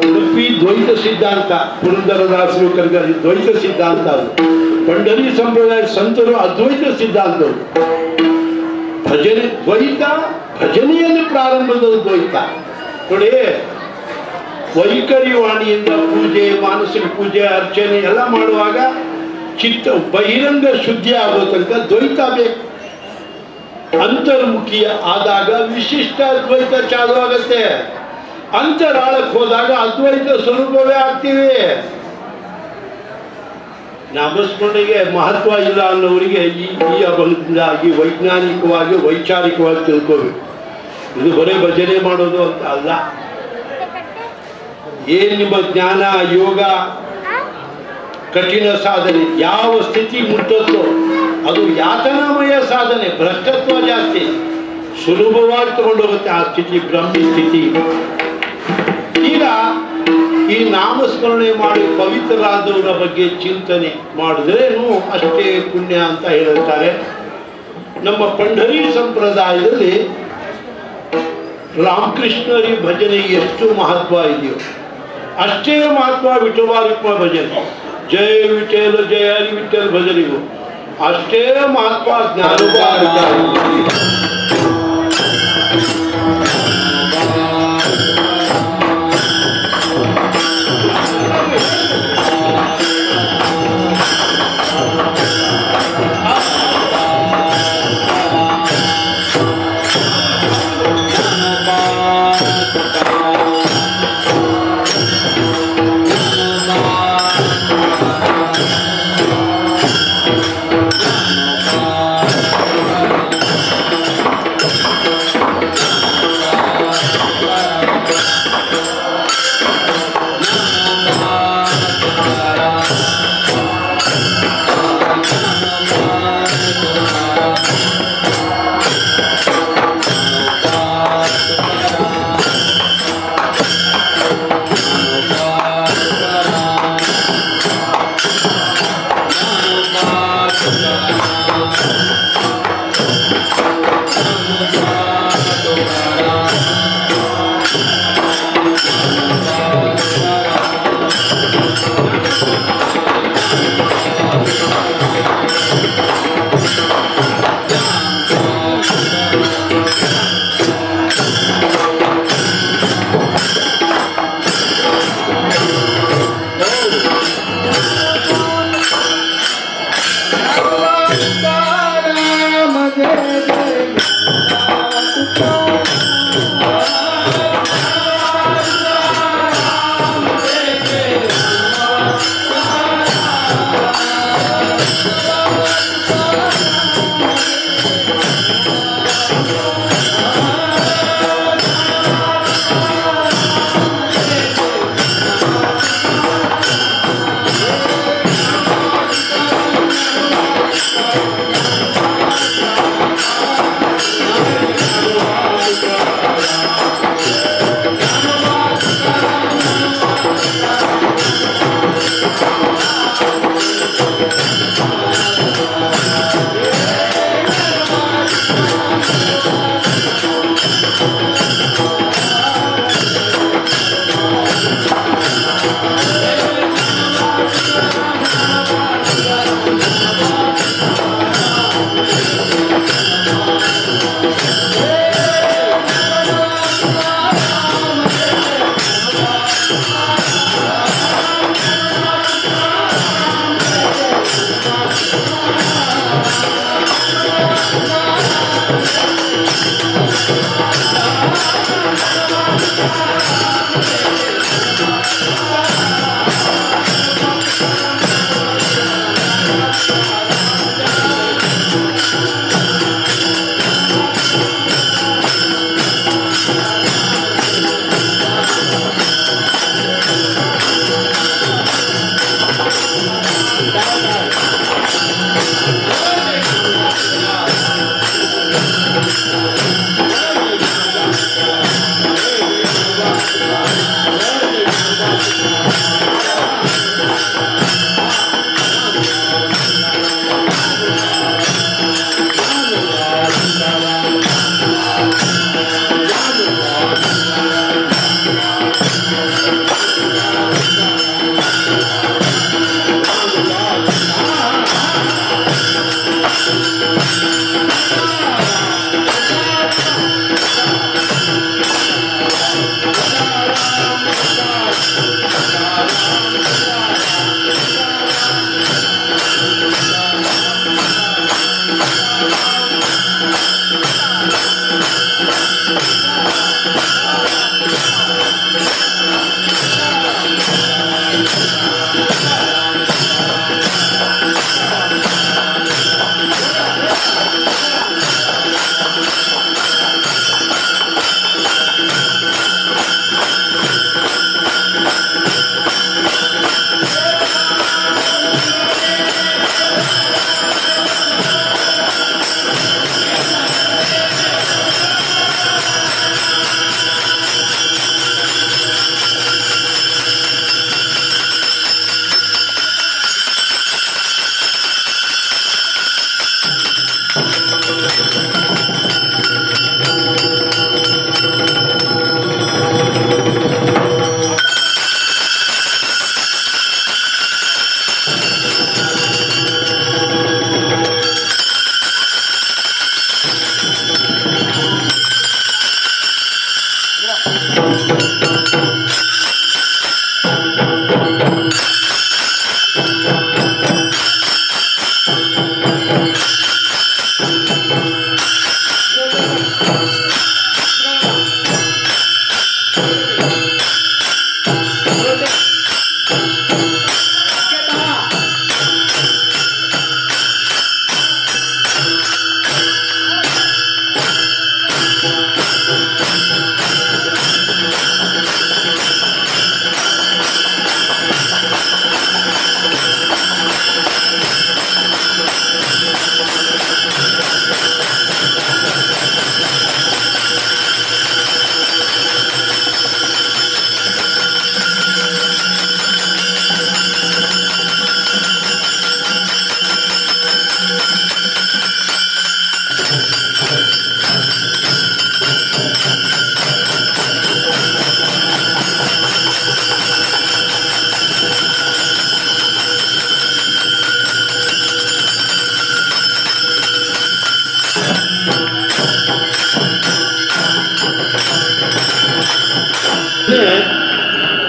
ಉಡುಪಿ ದ್ವೈತ ಸಿದ್ಧಾಂತ, ಪುರಂದರದಾಸರು ಕರೆದ ದ್ವೈತ ಸಿದ್ಧಾಂತ. ಅದು ಪಂಡರಿ ಸಂಪ್ರದಾಯ ಸಂತರು ಅದ್ವೈತ ಸಿದ್ಧಾಂತರು. ಭಜನೆ ದ್ವೈತ, ಭಜನೆಯಲ್ಲಿ ಪ್ರಾರಂಭದ ದ್ವೈತ ನೋಡಿ. ವೈಖರಿ ವಾಣಿಯಿಂದ ಪೂಜೆ, ಮಾನಸಿಕ ಪೂಜೆ, ಅರ್ಚನೆ ಎಲ್ಲ ಮಾಡುವಾಗ ಚಿತ್ತ ಬಹಿರಂಗ ಶುದ್ಧಿ ಆಗೋ ತನಕ ದ್ವೈತ ಬೇಕು. ಅಂತರ್ಮುಖಿ ಆದಾಗ ವಿಶಿಷ್ಟ ಅದ್ವೈತ ಚಾಲು ಆಗತ್ತೆ. ಅಂತರಾಳಕ್ಕೆ ಹೋದಾಗ ಅದ್ವೈತ ಸ್ವರೂಪವೇ ಆಗ್ತೀವಿ. ನಾಮಸ್ಮರಣೆಗೆ ಮಹತ್ವ ಇಲ್ಲ ಅನ್ನೋರಿಗೆ ಈ ಅಭಂಗದಿಂದಾಗಿ ವೈಜ್ಞಾನಿಕವಾಗಿ ವೈಚಾರಿಕವಾಗಿ ತಿಳ್ಕೋಬೇಕು. ಇದು ಬರೀ ಭಜನೆ ಮಾಡೋದು ಅಂತ ಅಲ್ಲ. ಏನ್ ನಿಮ್ಮ ಜ್ಞಾನ ಯೋಗ ಕಠಿಣ ಸಾಧನೆ ಯಾವ ಸ್ಥಿತಿ ಮುಟ್ಟತ್ತೋ ಅದು ಯಾತನಾಮಯ ಸಾಧನೆ. ಭ್ರಷ್ಟತ್ವ ಜಾಸ್ತಿ, ಸುಲಭವಾಗಿ ತಗೊಂಡೋಗುತ್ತೆ ಆ ಸ್ಥಿತಿ, ಬ್ರಹ್ಮಿ ಸ್ಥಿತಿ. ಈಗ ಈ ನಾಮಸ್ಮರಣೆ ಮಾಡಿ ಪವಿತ್ರರಾದವರ ಬಗ್ಗೆ ಚಿಂತನೆ ಮಾಡಿದ್ರೇನು ಅಷ್ಟೇ ಪುಣ್ಯ ಅಂತ ಹೇಳುತ್ತಾರೆ. ನಮ್ಮ ಪಂಢರಿ ಸಂಪ್ರದಾಯದಲ್ಲಿ ರಾಮಕೃಷ್ಣರಿ ಭಜನೆ ಎಷ್ಟು ಮಹತ್ವ ಇದೆಯೋ ಅಷ್ಟೇ ಮಹತ್ವ ವಿಠೋಬಾರಿಪ್ಪ ಭಜನೆ. ಜಯ ವಿಠಲ ಜಯ ಹರಿ ವಿಠಲ್ ಭಜನೆಗೂ ಅಷ್ಟೇ ಮಹತ್ವ ಜ್ಞಾನೋಬಾರಿಕ.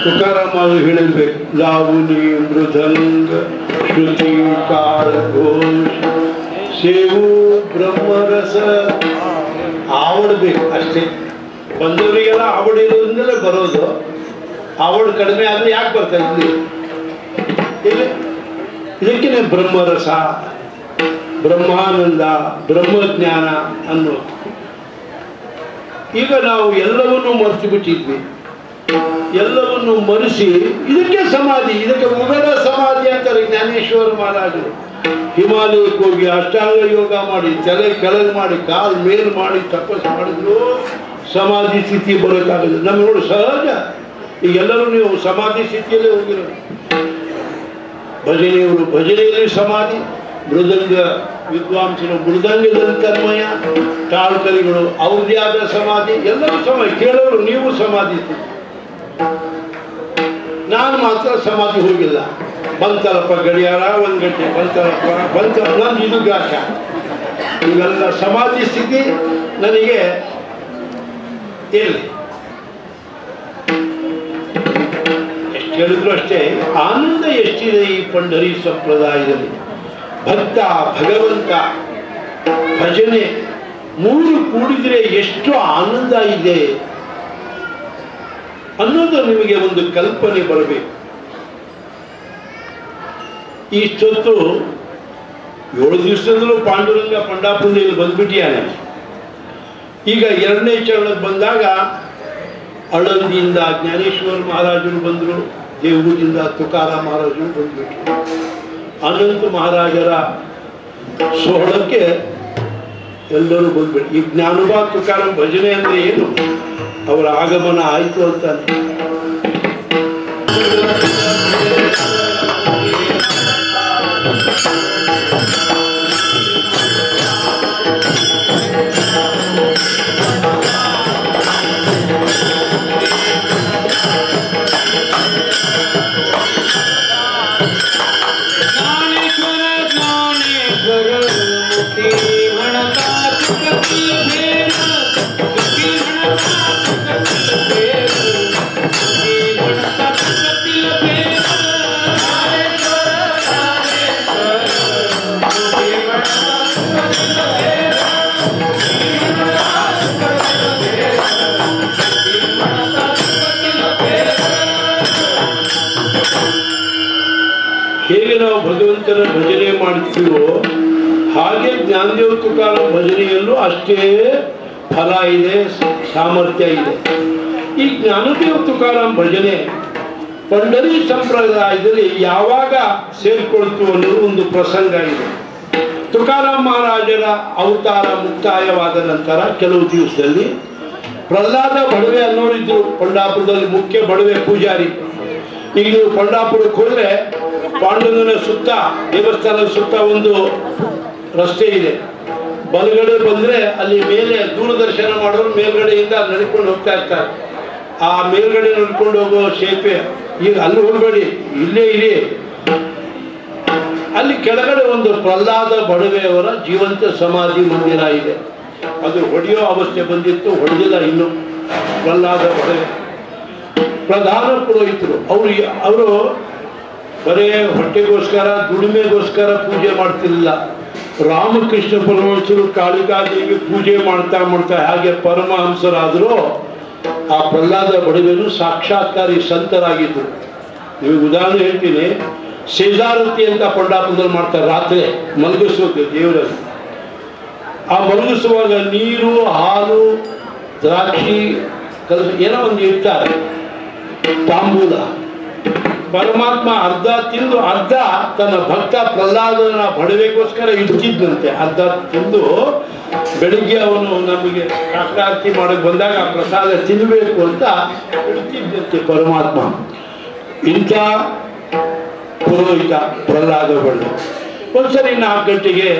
तुकाराम ಹೇಳಿರ್ಬೇಕು ಲಾವುನಿ ಮೃದಂಗ ಶ್ರುತಿ ಕಾಳ ಘೋಷ ಸೇವು ಬ್ರಹ್ಮರಸ ಆವಡಬೇಕು ಅಷ್ಟೇ. ಬಂದವರಿಗೆಲ್ಲ ಆವಡಿರೋದ್ರಿಂದಲೇ ಬರೋದು. ಆವಡ್ ಕಡಿಮೆ ಆದ್ರೆ ಯಾಕೆ ಬರ್ತಾ ಇದ್ವಿ? ಇದಕ್ಕೆ ಬ್ರಹ್ಮರಸ, ಬ್ರಹ್ಮಾನಂದ, ಬ್ರಹ್ಮಜ್ಞಾನ ಅನ್ನೋದು. ಈಗ ನಾವು ಎಲ್ಲವನ್ನೂ ಮರೆತು ಬಿಟ್ಟಿದ್ವಿ. ಎಲ್ಲವನ್ನು ಮರೆಸಿ ಇದಕ್ಕೆ ಸಮಾಧಿ, ಇದಕ್ಕೆ ಉಗಡ ಸಮಾಧಿ ಅಂತಾರೆ ಜ್ಞಾನೇಶ್ವರ ಮಹಾರಾಜರು. ಹಿಮಾಲಯಕ್ಕೆ ಹೋಗಿ ಅಷ್ಟಾಂಗ ಯೋಗ ಮಾಡಿ, ತಲೆ ಕೆಳಗೆ ಮಾಡಿ, ಕಾಲು ಮೇಲ್ ಮಾಡಿ ತಪಸ್ಸು ಮಾಡಿದ್ರು ಸಮಾಧಿ ಸ್ಥಿತಿ ಬರೋಕ್ಕಾಗಲ್ಲ. ನಮ್ಗೆ ನೋಡಿ ಸಹಜ. ಈಗೆಲ್ಲರೂ ನೀವು ಸಮಾಧಿ ಸ್ಥಿತಿಯಲ್ಲೇ ಹೋಗಿರೋದು. ಭಜನೆಯವರು ಭಜನೆಯಲ್ಲಿ ಸಮಾಧಿ, ಮೃದಂಗ ವಿದ್ವಾಂಸರು ಮೃದಂಗದಲ್ಲಿ ತನ್ಮಯ, ತಾಳ್ಕಲಿಗಳು ಅವ್ರದ್ದೇ ಆದ ಸಮಾಧಿ, ಎಲ್ಲರೂ ಸಮಾಧಿ. ಕೇಳೋರು ನೀವು ಸಮಾಧಿ ಸ್ಥಿತಿ. ನಾನು ಮಾತ್ರ ಸಮಾಧಿ ಹೋಗಿಲ್ಲ. ಬಂತಲಪ್ಪ ಗಡಿಯಾರ, 1 ಗಂಟೆ ಬಂತ ನಂದು ಇದು ಗಾಶ. ಇವೆಲ್ಲ ಸಮಾಧಿ ಸ್ಥಿತಿ ನನಗೆ ಎಲ್ಲಿ ಎಷ್ಟು ಹೇಳಿದ್ರು ಅಷ್ಟೇ. ಆನಂದ ಎಷ್ಟಿದೆ ಈ ಪಂಡರಿ ಸಂಪ್ರದಾಯದಲ್ಲಿ. ಭಕ್ತ, ಭಗವಂತ, ಭಜನೆ 3 ಕೂಡಿದ್ರೆ ಎಷ್ಟು ಆನಂದ ಇದೆ ಅನ್ನೋದು ನಿಮಗೆ ಒಂದು ಕಲ್ಪನೆ ಬರಬೇಕು. ಇಷ್ಟೊತ್ತು 7 ದಿವಸದಲ್ಲೂ ಪಾಂಡುರಂಗ ಪಂಡಾಪುರದಲ್ಲಿ ಬಂದ್ಬಿಟ್ಟಿಯಾನೆ. ಈಗ 2ನೇ ಚರಣಕ್ಕೆ ಬಂದಾಗ ಆಳಂದಿಯಿಂದ ಜ್ಞಾನೇಶ್ವರ ಮಹಾರಾಜರು ಬಂದರು, ದೇವಗುಡಿಯಿಂದ ತುಕಾರಾಮ ಮಹಾರಾಜರು ಬಂದ್ಬಿಟ್ರು. ಅನಂತ ಮಹಾರಾಜರ ಸೋಹಳಕ್ಕೆ ಎಲ್ಲರೂ ಬಂದ್ಬಿಟ್ಟು ಈ ಜ್ಞಾನೋಬಾ ತುಕಾರಾಮ ಭಜನೆ ಅಂದ್ರೆ ಏನು? ಅವರ ಆಗಮನ ಆಯಿತು ಅಂತಾನೆ. ಜ್ಞಾನೇಶ್ವರ ಜ್ಞಾನೇಶ್ವರ ಮುಖಿ ಭಗವಂತನ ಭಜನೆ ಮಾಡ್ತೀವೋ ಹಾಗೆ ಜ್ಞಾನದೇವ ತುಕಾರಾಮ್ ಭಜನೆಯಲ್ಲೂ ಅಷ್ಟೇ ಫಲ ಇದೆ, ಸಾಮರ್ಥ್ಯ ಇದೆ. ಈ ಜ್ಞಾನದೇವ ತುಕಾರಾಮ್ ಭಜನೆ ಪಂಡರಿ ಸಂಪ್ರದಾಯದಲ್ಲಿ ಯಾವಾಗ ಸೇರ್ಕೊಳ್ತು ಅನ್ನೋದು ಒಂದು ಪ್ರಸಂಗ ಇದೆ. ತುಕಾರಾಮ್ ಮಹಾರಾಜರ ಅವತಾರ ಮುಕ್ತಾಯವಾದ ನಂತರ ಕೆಲವು ದಿವಸದಲ್ಲಿ ಪ್ರಹ್ಲಾದ ಬಡವೆ ಅನ್ನೋರಿದ್ರು ಪಂಡಾಪುರದಲ್ಲಿ, ಮುಖ್ಯ ಬಡವೆ ಪೂಜಾರಿ. ಈಗ ನೀವು ಪಂಡಾಪುರಕ್ಕೆ ಹೋದ್ರೆ ಪಾಂಡುರಂಗನ ಸುತ್ತ, ದೇವಸ್ಥಾನದ ಸುತ್ತ ಒಂದು ರಸ್ತೆ ಇದೆ. ಬಲಗಡೆ ಬಂದ್ರೆ ಅಲ್ಲಿ ಮೇಲೆ ದೂರದರ್ಶನ ಮಾಡೋರು ಮೇಲ್ಗಡೆಯಿಂದ ನಡ್ಕೊಂಡು ಹೋಗ್ತಾ ಇರ್ತಾರೆ. ಆ ಮೇಲ್ಗಡೆ ನಡ್ಕೊಂಡು ಹೋಗೋ ಸೇತುವೆ, ಈಗ ಅಲ್ಲಿ ಹೋಗ್ಬೇಡಿ, ಇಲ್ಲೇ ಇರಿ. ಅಲ್ಲಿ ಕೆಳಗಡೆ ಒಂದು ಪ್ರಹ್ಲಾದ ಬಡವೆಯವರ ಜೀವಂತ ಸಮಾಧಿ ಮಂದಿರ ಇದೆ. ಅದು ಹೊಡೆಯೋ ಅವಸ್ಥೆ ಬಂದಿತ್ತು, ಹೊಡೆದಿಲ್ಲ ಇನ್ನು. ಪ್ರಹ್ಲಾದ ಬಡವೆ ಪ್ರಧಾನ ಪುರೋಹಿತರು. ಅವರು ಬರೇ ಹೊಟ್ಟೆಗೋಸ್ಕರ, ದುಡಿಮೆಗೋಸ್ಕರ ಪೂಜೆ ಮಾಡ್ತಿರ್ಲಿಲ್ಲ. ರಾಮಕೃಷ್ಣ ಪರಮಹಂಸರು ಕಾಳಿಕಾದೇವಿ ಪೂಜೆ ಮಾಡ್ತಾ ಮಾಡ್ತಾ ಹಾಗೆ ಪರಮಹಂಸರಾದರೂ ಆ ಪ್ರಹ್ಲಾದ ಬಡವೆನು ಸಾಕ್ಷಾತ್ಕಾರಿ ಸಂತರಾಗಿದ್ದರು. ನಿಮಗೆ ಉದಾಹರಣೆ ಹೇಳ್ತೀನಿ. ಸೇಜಾರತಿ ಅಂತ ಪಂಡಾಪುರದಲ್ಲಿ ಮಾಡ್ತಾರೆ, ರಾತ್ರಿ ಮಲಗಿಸೋದು ದೇವರಲ್ಲಿ. ಆ ಮಲಗಿಸುವಾಗ ನೀರು, ಹಾಲು, ದ್ರಾಕ್ಷಿ ಏನೋ ಒಂದು ಇಡ್ತಾರೆ, ತಾಂಬೂಲ. ಪರಮಾತ್ಮ ಅರ್ಧ ತಿಂದು ಅರ್ಧ ತನ್ನ ಭಕ್ತ ಪ್ರಹ್ಲಾದನ ಬಡವೆಗೋಸ್ಕರ ಇಡ್ತಿದ್ದಂತೆ. ಅರ್ಧ ತಿಂದು ಬೆಳಿಗ್ಗೆ ಅವನು ನಮಗೆ ಕಾಕರಾರತಿ ಮಾಡಕ್ಕೆ ಬಂದಾಗ ಆ ಪ್ರಸಾದ ತಿನ್ನಬೇಕು ಅಂತ ಇಡ್ತಿದ್ದಂತೆ ಪರಮಾತ್ಮ. ಇಂಥ ಪುರೋಹಿತ ಪ್ರಹ್ಲಾದ ಬಡವೆ ಒಂದ್ಸರಿ 4 ಗಂಟೆಗೆ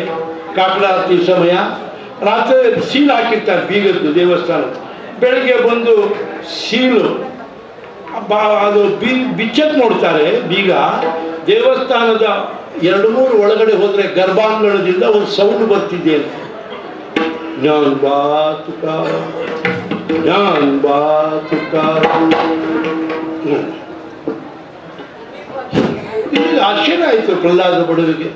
ಕಾಕರಾರತಿ ಸಮಯ, ರಾತ್ರಿ ಸೀಲ್ ಹಾಕಿರ್ತಾರೆ ಬೀಗದ್ದು ದೇವಸ್ಥಾನ. ಬೆಳಗ್ಗೆ ಬಂದು ಸೀಲು ಅದು ಬಿಚ್ಚಕ್ ನೋಡ್ತಾರೆ ಬೀಗ. ದೇವಸ್ಥಾನದ 2-3 ಒಳಗಡೆ ಹೋದ್ರೆ ಗರ್ಭಾಂಗಣದಿಂದ ಒಂದು ಸೌಂಡ್ ಬರ್ತಿದೆ ಅಂತ. ಜ್ಞಾನ ಬಾ ತುಕಾರಾಮ್, ಜ್ಞಾನ ಬಾ ತುಕಾರಾಮ್. ಇದು ಆಶ್ಚರ್ಯ ಆಯ್ತು ಪ್ರಹ್ಲಾದ ಬಡವರಿಗೆ.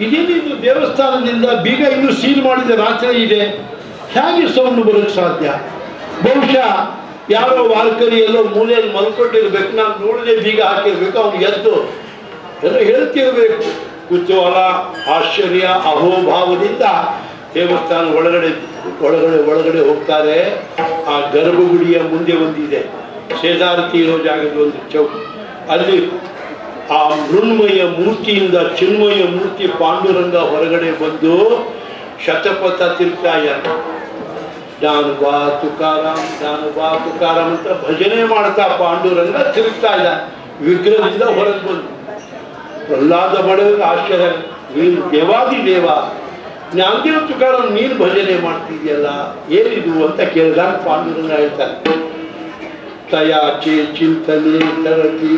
ಇದೇನಿದು ದೇವಸ್ಥಾನದಿಂದ ಬೀಗ ಇನ್ನೂ ಸೀಲ್ ಮಾಡಿದ ರಾತ್ರಿ ಇದೆ, ಹೇಗೆ ಸೌಂಡ್ ಬರೋಕ್ಕೆ ಸಾಧ್ಯ? ಬಹುಶಃ ಯಾರೋ ವಾರ್ಕರಿಯಲ್ಲೋ ಮೂಲೆಯಲ್ಲಿ ಮಲ್ಕೊಂಡಿರ್ಬೇಕು, ನಾನು ನೋಡದೆ ಬೀಗ ಹಾಕಿರ್ಬೇಕು, ಅವ್ನಿಗೆ ಎದ್ದು ಎಲ್ಲ ಹೇಳ್ತಿರ್ಬೇಕು. ಕುತೂಹಲ, ಆಶ್ಚರ್ಯ, ಅಹೋಭಾವದಿಂದ ದೇವಸ್ಥಾನ ಒಳಗಡೆ ಹೋಗ್ತಾರೆ. ಆ ಗರ್ಭಗುಡಿಯ ಮುಂದೆ ಒಂದಿದೆ, ಸೇದಾರತಿ ಇರೋ ಜಾಗದ ಒಂದು ಚೌಕ್. ಅಲ್ಲಿ ಆ ಮೃಣ್ಮಯ ಮೂರ್ತಿಯಿಂದ ಚಿನ್ಮಯ ಮೂರ್ತಿ ಪಾಂಡುರಂಗ ಹೊರಗಡೆ ಬಂದು ಶತಪಥ ತಿರ್ಕಾಯ ಜ್ಞಾನ ಬಾ ತುಕಾರಾಮ್, ಜ್ಞಾನ ಬಾ ತುಕಾರಾಮ್ ಅಂತ ಭಜನೆ ಮಾಡ್ತಾ ಪಾಂಡುರಂಗ ತಿರುಗ್ತಾ ಇದ್ದ ವಿಗ್ರಹದಿಂದ ಹೊರಗೆ ಬಂದು. ಪ್ರಹ್ಲಾದ ಬಡವರಿಗೆ ಆಶ್ಚರ್ಯ, ನೀನು ದೇವಾದಿ ದೇವ, ಜ್ಞಾನದೇವ ತುಕಾರಾಮ್ ನೀನು ಭಜನೆ ಮಾಡ್ತಿದ್ಯಲ್ಲ, ಏನಿದು ಅಂತ ಕೇಳಿದಾಗ ಪಾಂಡುರಂಗ ಹೇಳ್ತಾರೆ, ತಯಾಚೆ ಚಿಂತನೆ ತರತಿ,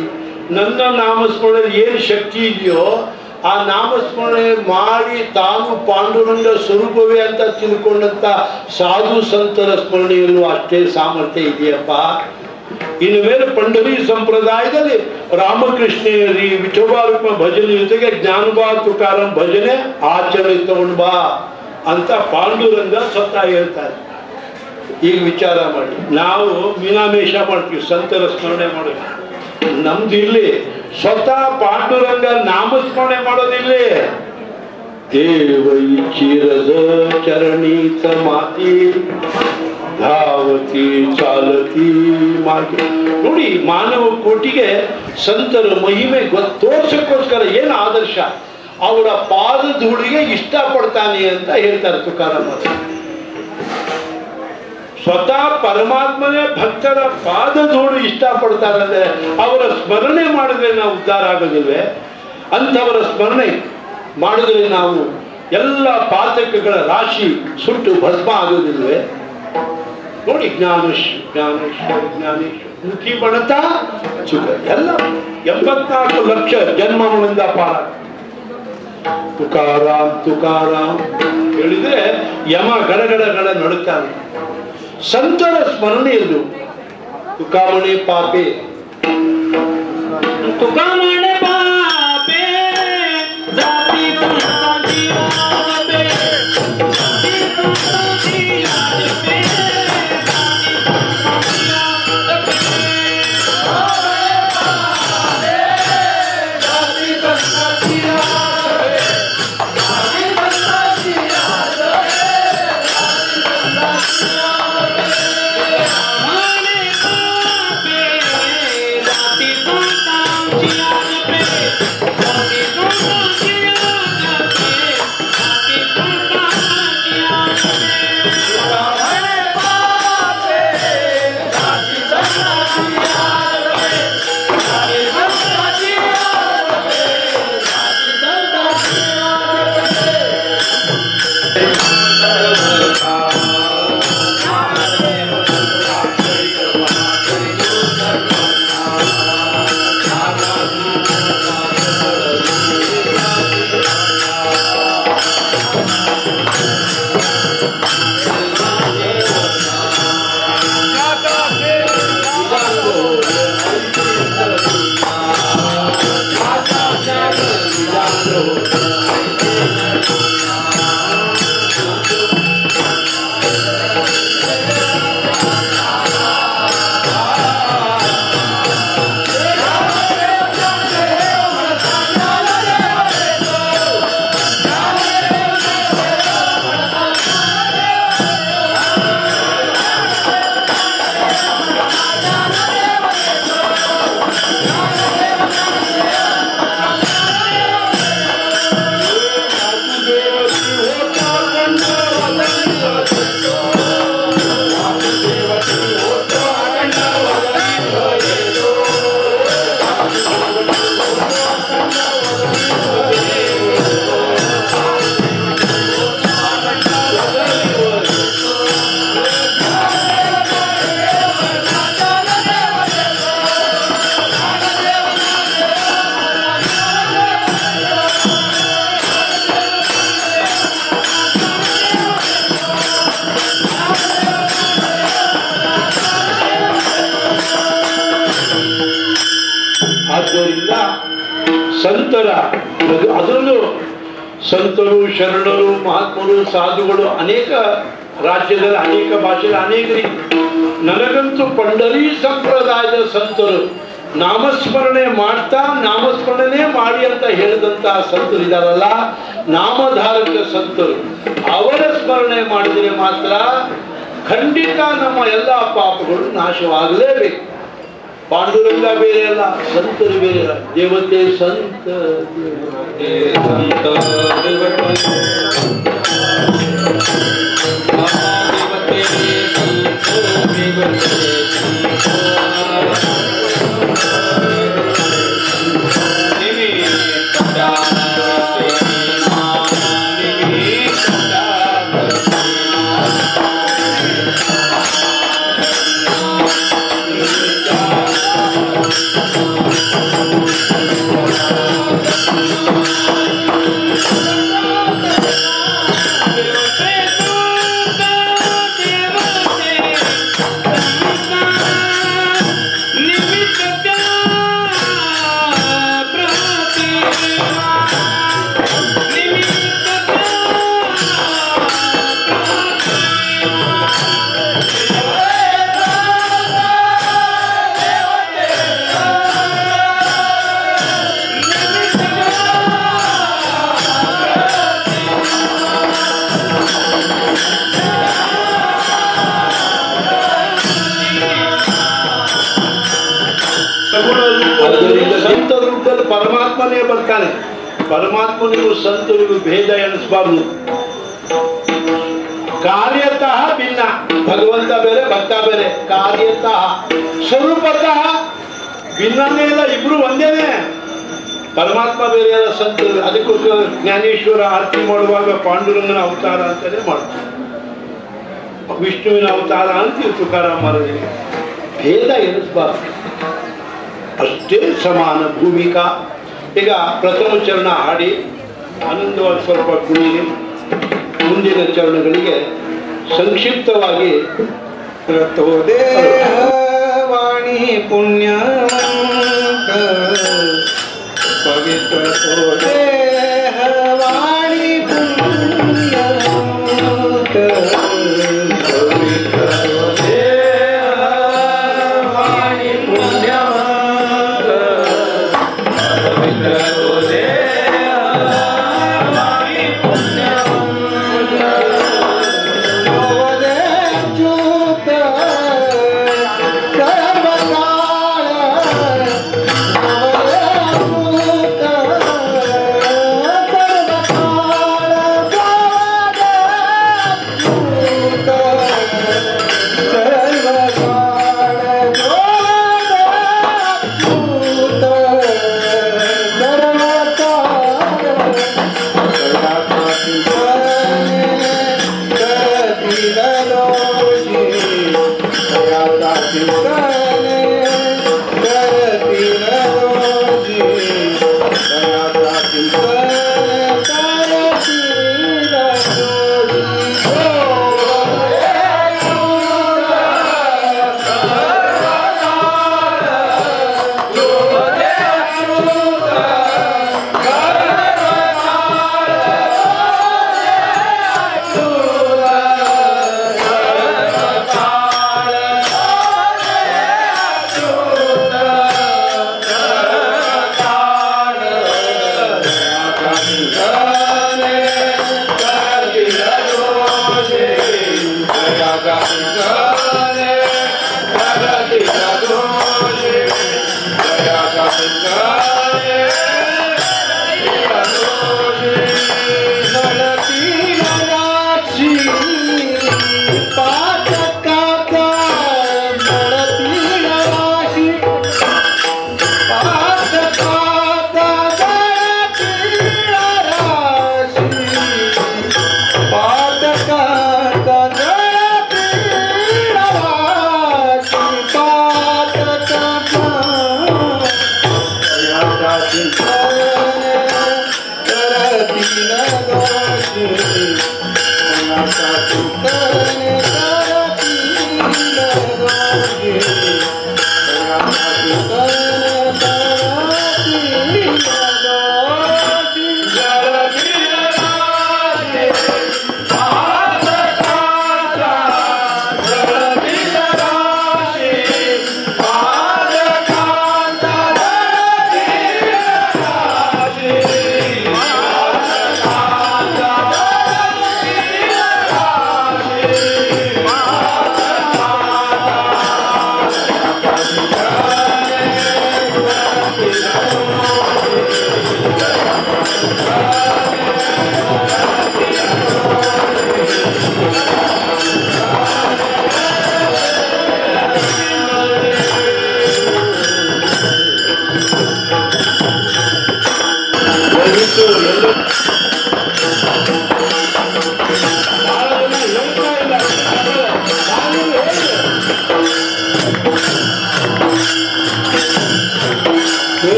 ನನ್ನ ನಾಮಸ್ಮರಣೆ ಏನು ಶಕ್ತಿ ಇದೆಯೋ ಆ ನಾಮಸ್ಮರಣೆ ಮಾಡಿ ತಾನು ಪಾಂಡುರಂಗ ಸ್ವರೂಪವೇ ಅಂತ ತಿಳ್ಕೊಂಡಂತ ಸಾಧು ಸಂತರ ಸ್ಮರಣೆಯಲ್ಲೂ ಅಷ್ಟೇ ಸಾಮರ್ಥ್ಯ ಇದೆಯಪ್ಪ. ಇನ್ನು ಮೇಲೆ ಪಂಡರಿ ಸಂಪ್ರದಾಯದಲ್ಲಿ ರಾಮಕೃಷ್ಣರಿ ವಿಠೋಬಾರೂಪ ಭಜನೆ ಜೊತೆಗೆ ಜ್ಞಾನಬಾ ತುಕಾರಾಮ್ ಭಜನೆ ಆಚರಣೆ ತಗೊಂಡು ಬಾ ಅಂತ ಪಾಂಡುರಂಗ ಸ್ವತಃ ಹೇಳ್ತಾರೆ. ಈಗ ವಿಚಾರ ಮಾಡಿ, ನಾವು ಮೀನಾಮೇಷ ಮಾಡ್ತೀವಿ ಸಂತರ ಸ್ಮರಣೆ ಮಾಡೋದು, ನಮ್ದಿರ್ಲಿ ಸ್ವತಃ ಪಾಂಡುರಂಗ ನಾಮಸ್ಮರಣೆ ಮಾಡೋದಿರ್ಲಿ. ದೇವೈ ಚಿರದ ಚರಣೀತ ಮಾತಿ ಧಾವತಿ ಚಾಲತಿ ಮಾತಿ. ನೋಡಿ, ಮಾನವ ಕೋಟಿಗೆ ಸಂತರ ಮಹಿಮೆ ತೋರ್ಸಕ್ಕೋಸ್ಕರ ಏನು ಆದರ್ಶ, ಅವರ ಪಾದ ಧೂಳಿಗೆ ಇಷ್ಟಪಡ್ತಾನೆ ಅಂತ ಹೇಳ್ತಾರೆ ತುಕಾರಾಮ್. ಸ್ವತಃ ಪರಮಾತ್ಮನೇ ಭಕ್ತರ ಪಾದ ಧೂಳು ಇಷ್ಟಪಡ್ತಾರಂದ್ರೆ ಅವರ ಸ್ಮರಣೆ ಮಾಡಿದ್ರೆ ನಾವು ಉದ್ಧಾರ ಆಗೋದಿಲ್ವೇ? ಅಂಥವರ ಸ್ಮರಣೆ ಮಾಡಿದ್ರೆ ನಾವು ಎಲ್ಲ ಪಾತಕಗಳ ರಾಶಿ ಸುಟ್ಟು ಭಸ್ಮ ಆಗೋದಿಲ್ವೇ? ನೋಡಿ, ಜ್ಞಾನೇಶ್ವರ ಮುಖಿ ಬಣತ ಸುಖ ಎಲ್ಲ 84 ಲಕ್ಷ ಜನ್ಮಗಳಿಂದ ಪಾರ. ತುಕಾರಾಮ್ ಹೇಳಿದ್ರೆ ಯಮ ಗಡಗಡಗಳ ನಡುತ್ತಾನೆ. ಸಂತರ ಸ್ಮರಣೆಯಲ್ಲೂ ತುಕಾಮಣೆ ಪಾಪೆ, ತುಕಾಮಣೆ ಪಾಪೆ ಜಾತಿ ಸಂತಾತಿ ಪಾಪೆ, ಜಾತಿ ಸಂತಾತಿ ಆದ್ದರಿಂದ ಸಂತರ ಅದರಲ್ಲೂ ಸಂತರು ಶರಣರು ಮಹಾತ್ಮರು ಸಾಧುಗಳು ಅನೇಕ ರಾಜ್ಯದಲ್ಲಿ ಅನೇಕ ಭಾಷೆಯಲ್ಲಿ ಅನೇಕ ರೀತಿ. ನನಗಂತೂ ಪಂಡರಿ ಸಂಪ್ರದಾಯದ ಸಂತರು ನಾಮಸ್ಮರಣೆ ಮಾಡ್ತಾ ನಾಮಸ್ಮರಣೆ ಮಾಡಿ ಅಂತ ಹೇಳಿದಂತಹ ಸಂತರು ಇದಾರಲ್ಲ, ನಾಮಧಾರಕ ಸಂತರು, ಅವರ ಸ್ಮರಣೆ ಮಾಡಿದರೆ ಮಾತ್ರ ಖಂಡಿತ ನಮ್ಮ ಎಲ್ಲ ಪಾಪಗಳು ನಾಶವಾಗಲೇಬೇಕು. ಪಾಂಡುರಂಗ ಬೇರೆ ಅಲ್ಲ, ಸಂತರು ಬೇರೆ ಅಲ್ಲ. ದೇವತೆ ಸಂತ ಸಂತ ರೂಪದಲ್ಲಿ ಪರಮಾತ್ಮನೇ ಬರ್ತಾನೆ. ಪರಮಾತ್ಮನಿಗೂ ಸಂತರಿಗೂ ಭೇದ ಎಣಿಸಬಾರ್ದು. ಕಾರ್ಯತಃ ಭಿನ್ನ, ಭಗವಂತ ಬೇರೆ ಭಕ್ತ ಬೇರೆ. ಕಾರ್ಯತಃ ಸ್ವರೂಪತಃ ಭಿನ್ನನೇ ಇಲ್ಲ, ಇಬ್ರು ಒಂದೇನೆ. ಪರಮಾತ್ಮ ಬೇರೆ ಅಲ್ಲ, ಸಂತರು. ಅದಕ್ಕೋಸ್ಕರ ಜ್ಞಾನೇಶ್ವರ ಆರತಿ ಮಾಡುವಾಗ ಪಾಂಡುರಂಗನ ಅವತಾರ ಅಂತಾನೆ ಮಾಡ್ತಾರೆ, ವಿಷ್ಣುವಿನ ಅವತಾರ ಅಂತ ತುಕಾರಾಮ್ ಮಾಡಿದೆ. ಭೇದ ಎನಿಸಬಾರ್ದು, ಅಷ್ಟೇ ಸಮಾನ ಭೂಮಿಕಾ. ಈಗ ಪ್ರಥಮ ಚರಣ ಹಾಡಿ ಆನಂದವಾಗಿ ಸ್ವಲ್ಪ ಕುಣಿರಿ. ಮುಂದಿನ ಚರಣಗಳಿಗೆ ಸಂಕ್ಷಿಪ್ತವಾಗಿ ವಾಣಿ ಪುಣ್ಯವಂತ ಪವಿತ್ರ ವಾಣಿ ಪುಣ್ಯವಂತ ಪವಿತ್ರ ವಾಣಿ ಪುಣ್ಯವಂತ ಪವಿತ್ರ Thank you.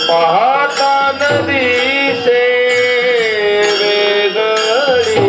पाहता नदी से वेगळी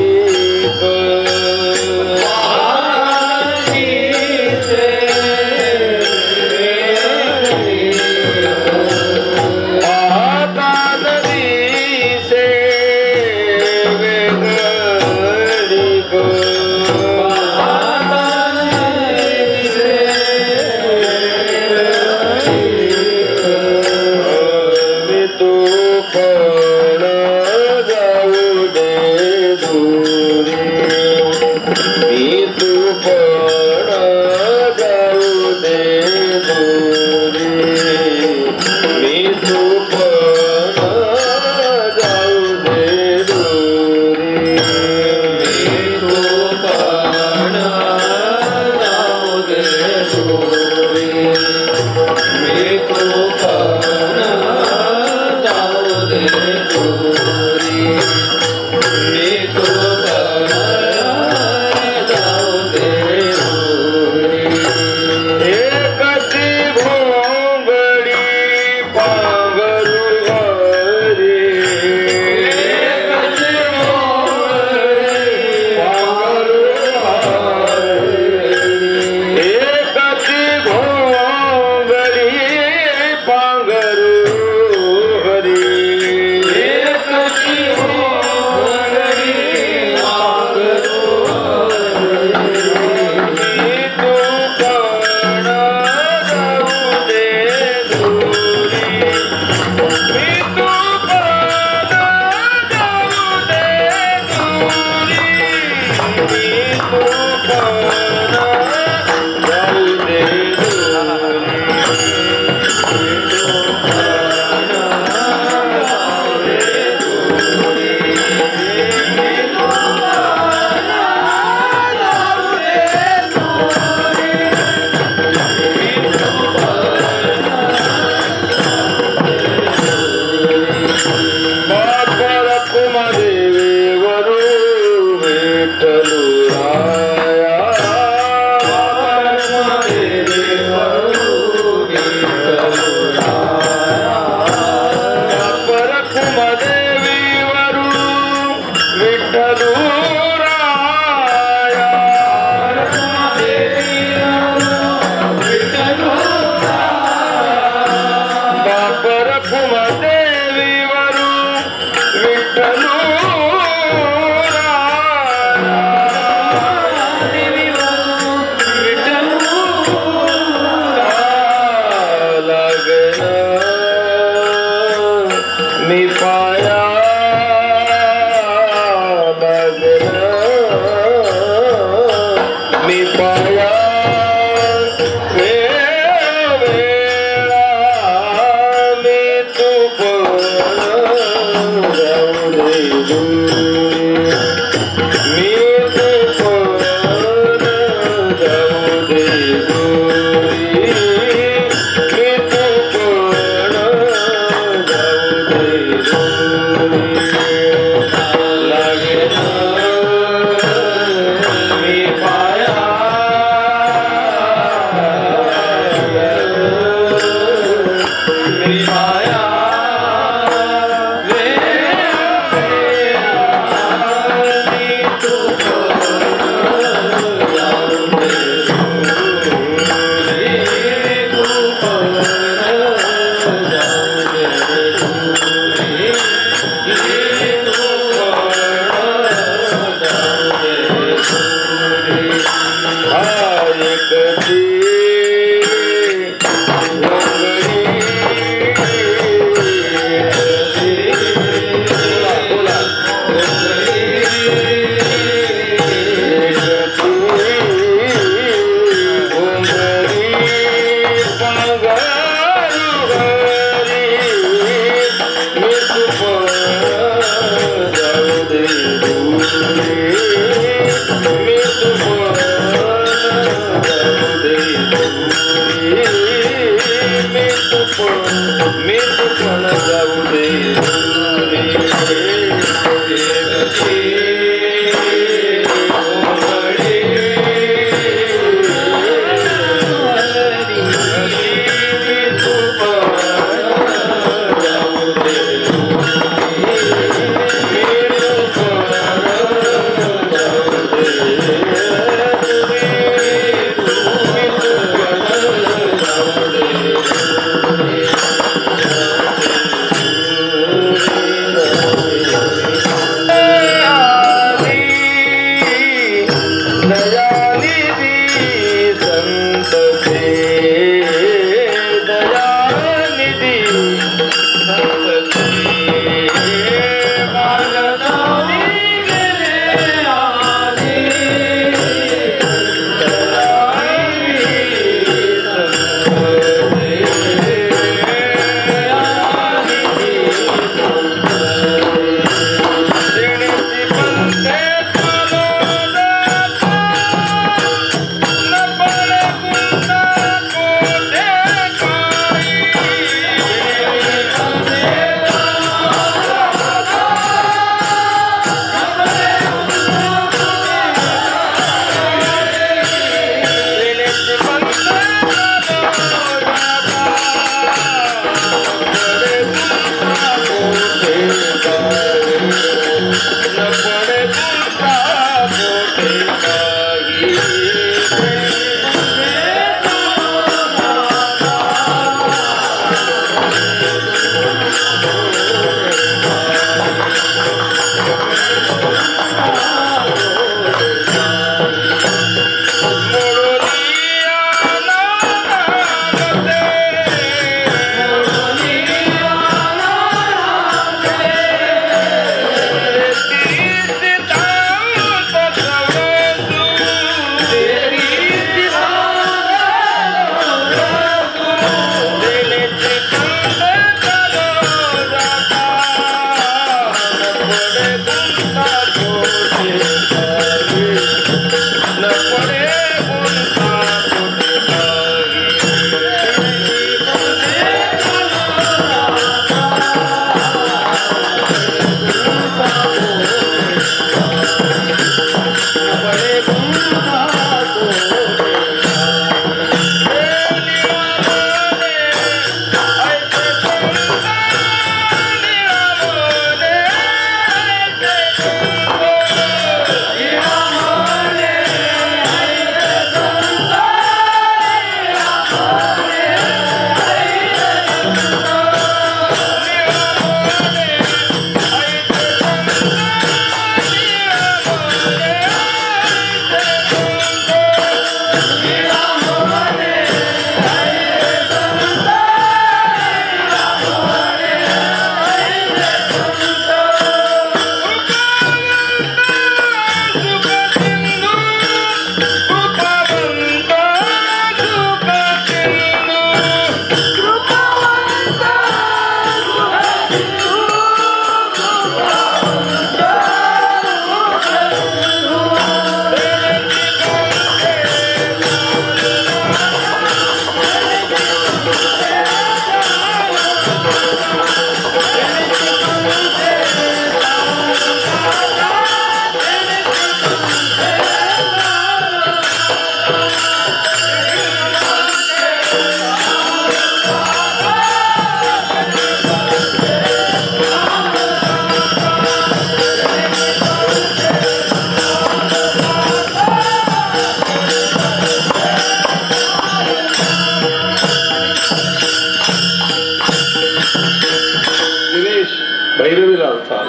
भैरवीलाल चाल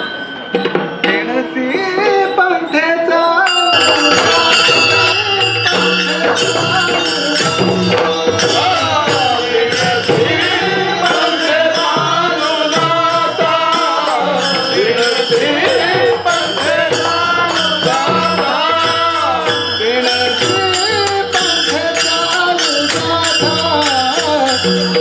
पंथेचा Oh